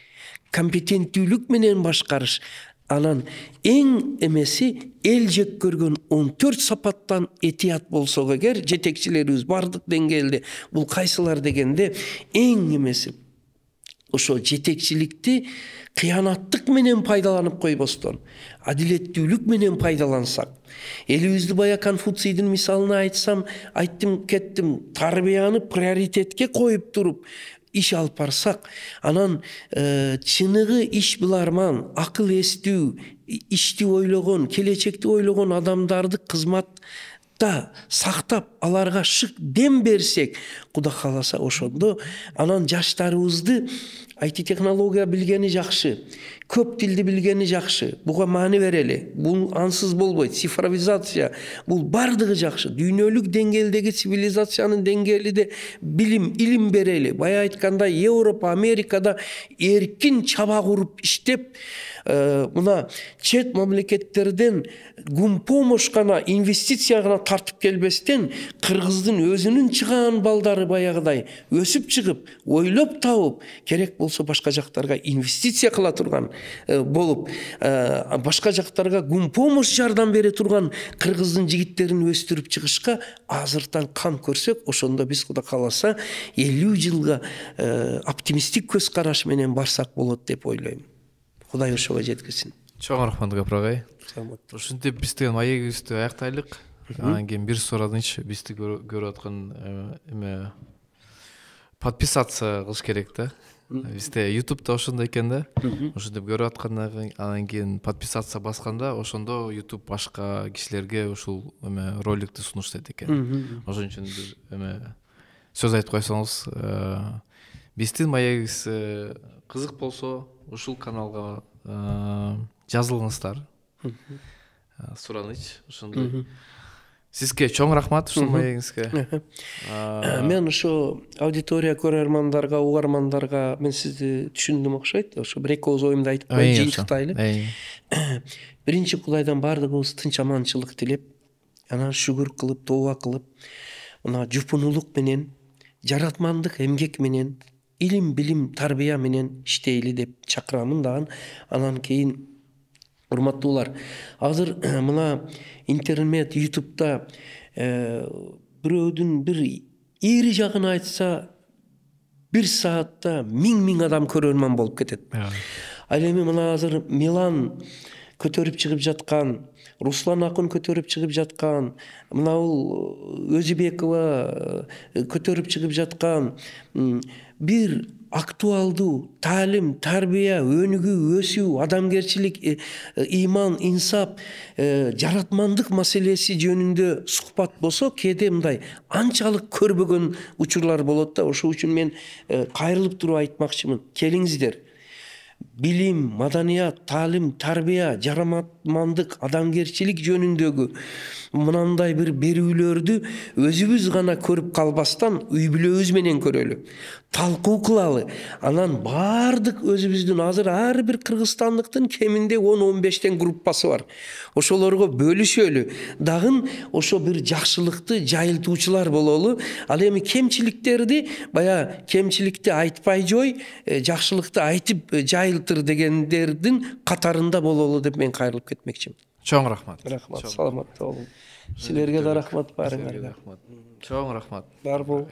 компетенттүүлүк менен башкарыш, анан эң эмеси эл жек көргөн 14 сапаттан этият болсок эгер, жетекчилерибиз бардык деңгээлде, бул кайсылар дегенде эң эмеси ошо жетекчиликти кыянаттык менен пайдаланып койбостон, адилеттүүлүк менен пайдалансак, элибизди бая Конфуцийдин мисалына айттым кеттим, тарбияны приоритетке коюп туруп иш алып барсак, анан чыныгы иш биларман, акыл эстүү, ишти ойлогон, келечекти ойлогон адамдарды кызматта сактап, аларга шык дем берсек, Кудай кааласа ошондо анан жаштарыбызды IT-технология билгени жакшы, көп тилди билгени жакшы, буга маани берели. Бул ансыз болбойт. Цифровизация, бул бардыгы жакшы. Дүйнөлүк деңгээлдеги цивилизациянын деңгээлиде билим, илим берели. Бая айткандай, Европа, Америкада эркин чаба куруп иштеп, мына чет мамлекеттерден гумпомош гана, инвестиция гана тартып келбестен, Кыргыздын өзүнүн чыгаан балдары баягыдай өсүп чыгып, ойлоп табып, керек болсо башка жактарга инвестиция кыла турган болуп, башка жактарга гумпомош жардам бере турган Кыргыздын жигиттерин өстүрүп чыгышка азыртан кам көрсөк, ошондо биз Кудай кааласа 50 жылга оптимистик көз караш менен барсак болот деп ойлойм. Кудай ошого жеткирсин. Чоң рахмат Гапыр агай. Ушинтип биз деген маегибизди аяктайлык. Анан кийин бир сураныч бизди көрүп аткан эме подписаться кылыш керек да. Бизде YouTube'да ошондой экен да. Ошентип көрүп аткандан анан кийин подписаться басканда ошондо YouTube башка кишилерге ушул эме роликти сунуштайт экен. Ошон үчүн бир эме сөз айтып койсоңуз, биздин маегибиз кызык болсо ушул каналга жазылыңыздар. Сураныч ошондой. Сизге чоң рахмат ушул маегиңизге. Мен ошо аудитория көрөрмандарга, угармандарга мен сизди түшүндүм окшойт. Ошо бир эки ооз оюмду айтып коюп жыйынтыктайлы. Биринчи Кудайдан баардыгыбыз тынч аманчылык тилеп, анан шүгүр кылып, тооба кылып, мына жупунулук менен, жаратмандык эмгек менен, илим, билим, тарбия менен иштейли деп чакырамын дагы. Анан кийин урматтуулар, азыр мына интернет, YouTube'да бирөөдүн бир ири жагын айтса, бир саатта 1000 адам көрөрман болуп кетет. Ал эми мына азыр Милан көтөрүп чыгып жаткан, Руслан Акын көтөрүп чыгып жаткан, мына бул Өзүбекова көтөрүп чыгып жаткан бир актуалдуу таалим, тарбия, өнүгүү, өсүү, адамгерчилик, иман, инсап, жаратмандык маселеси жөнүндө сухбат болсо, кээде мындай анчалык көрбөгөн учурлар болот да. Ошол үчүн мен кайрылып туруп айтмакчымын. Келиңиздер. Билим, маданият, таалим, тарбия, жаратмандык, адамгерчилик жөнүндөгү мынандай бир берүүлөрдү өзүбүз гана көрүп калбастан үй бүлөбүз менен көрөлү. Талкуу кылалы. Анан баардык өзүбүздүн азыр ар бир кыргызстандыктын кеминде 10-15 группасы бар. Ошолорго бөлүшөлү. Дагы ошо бир жакшылыкты жайылтуучулар бололу. Ал эми кемчиликтерди, бая кемчиликти айтпай жой, жакшылыкты айтып жайылтыр дегендердин катарында бололу деп мен кайрылып кетмекчимин. Чоң рахмат. Рахмат, саламатта болуң. Силерге да рахмат, баарыңарга. Чоң рахмат. Бар бол.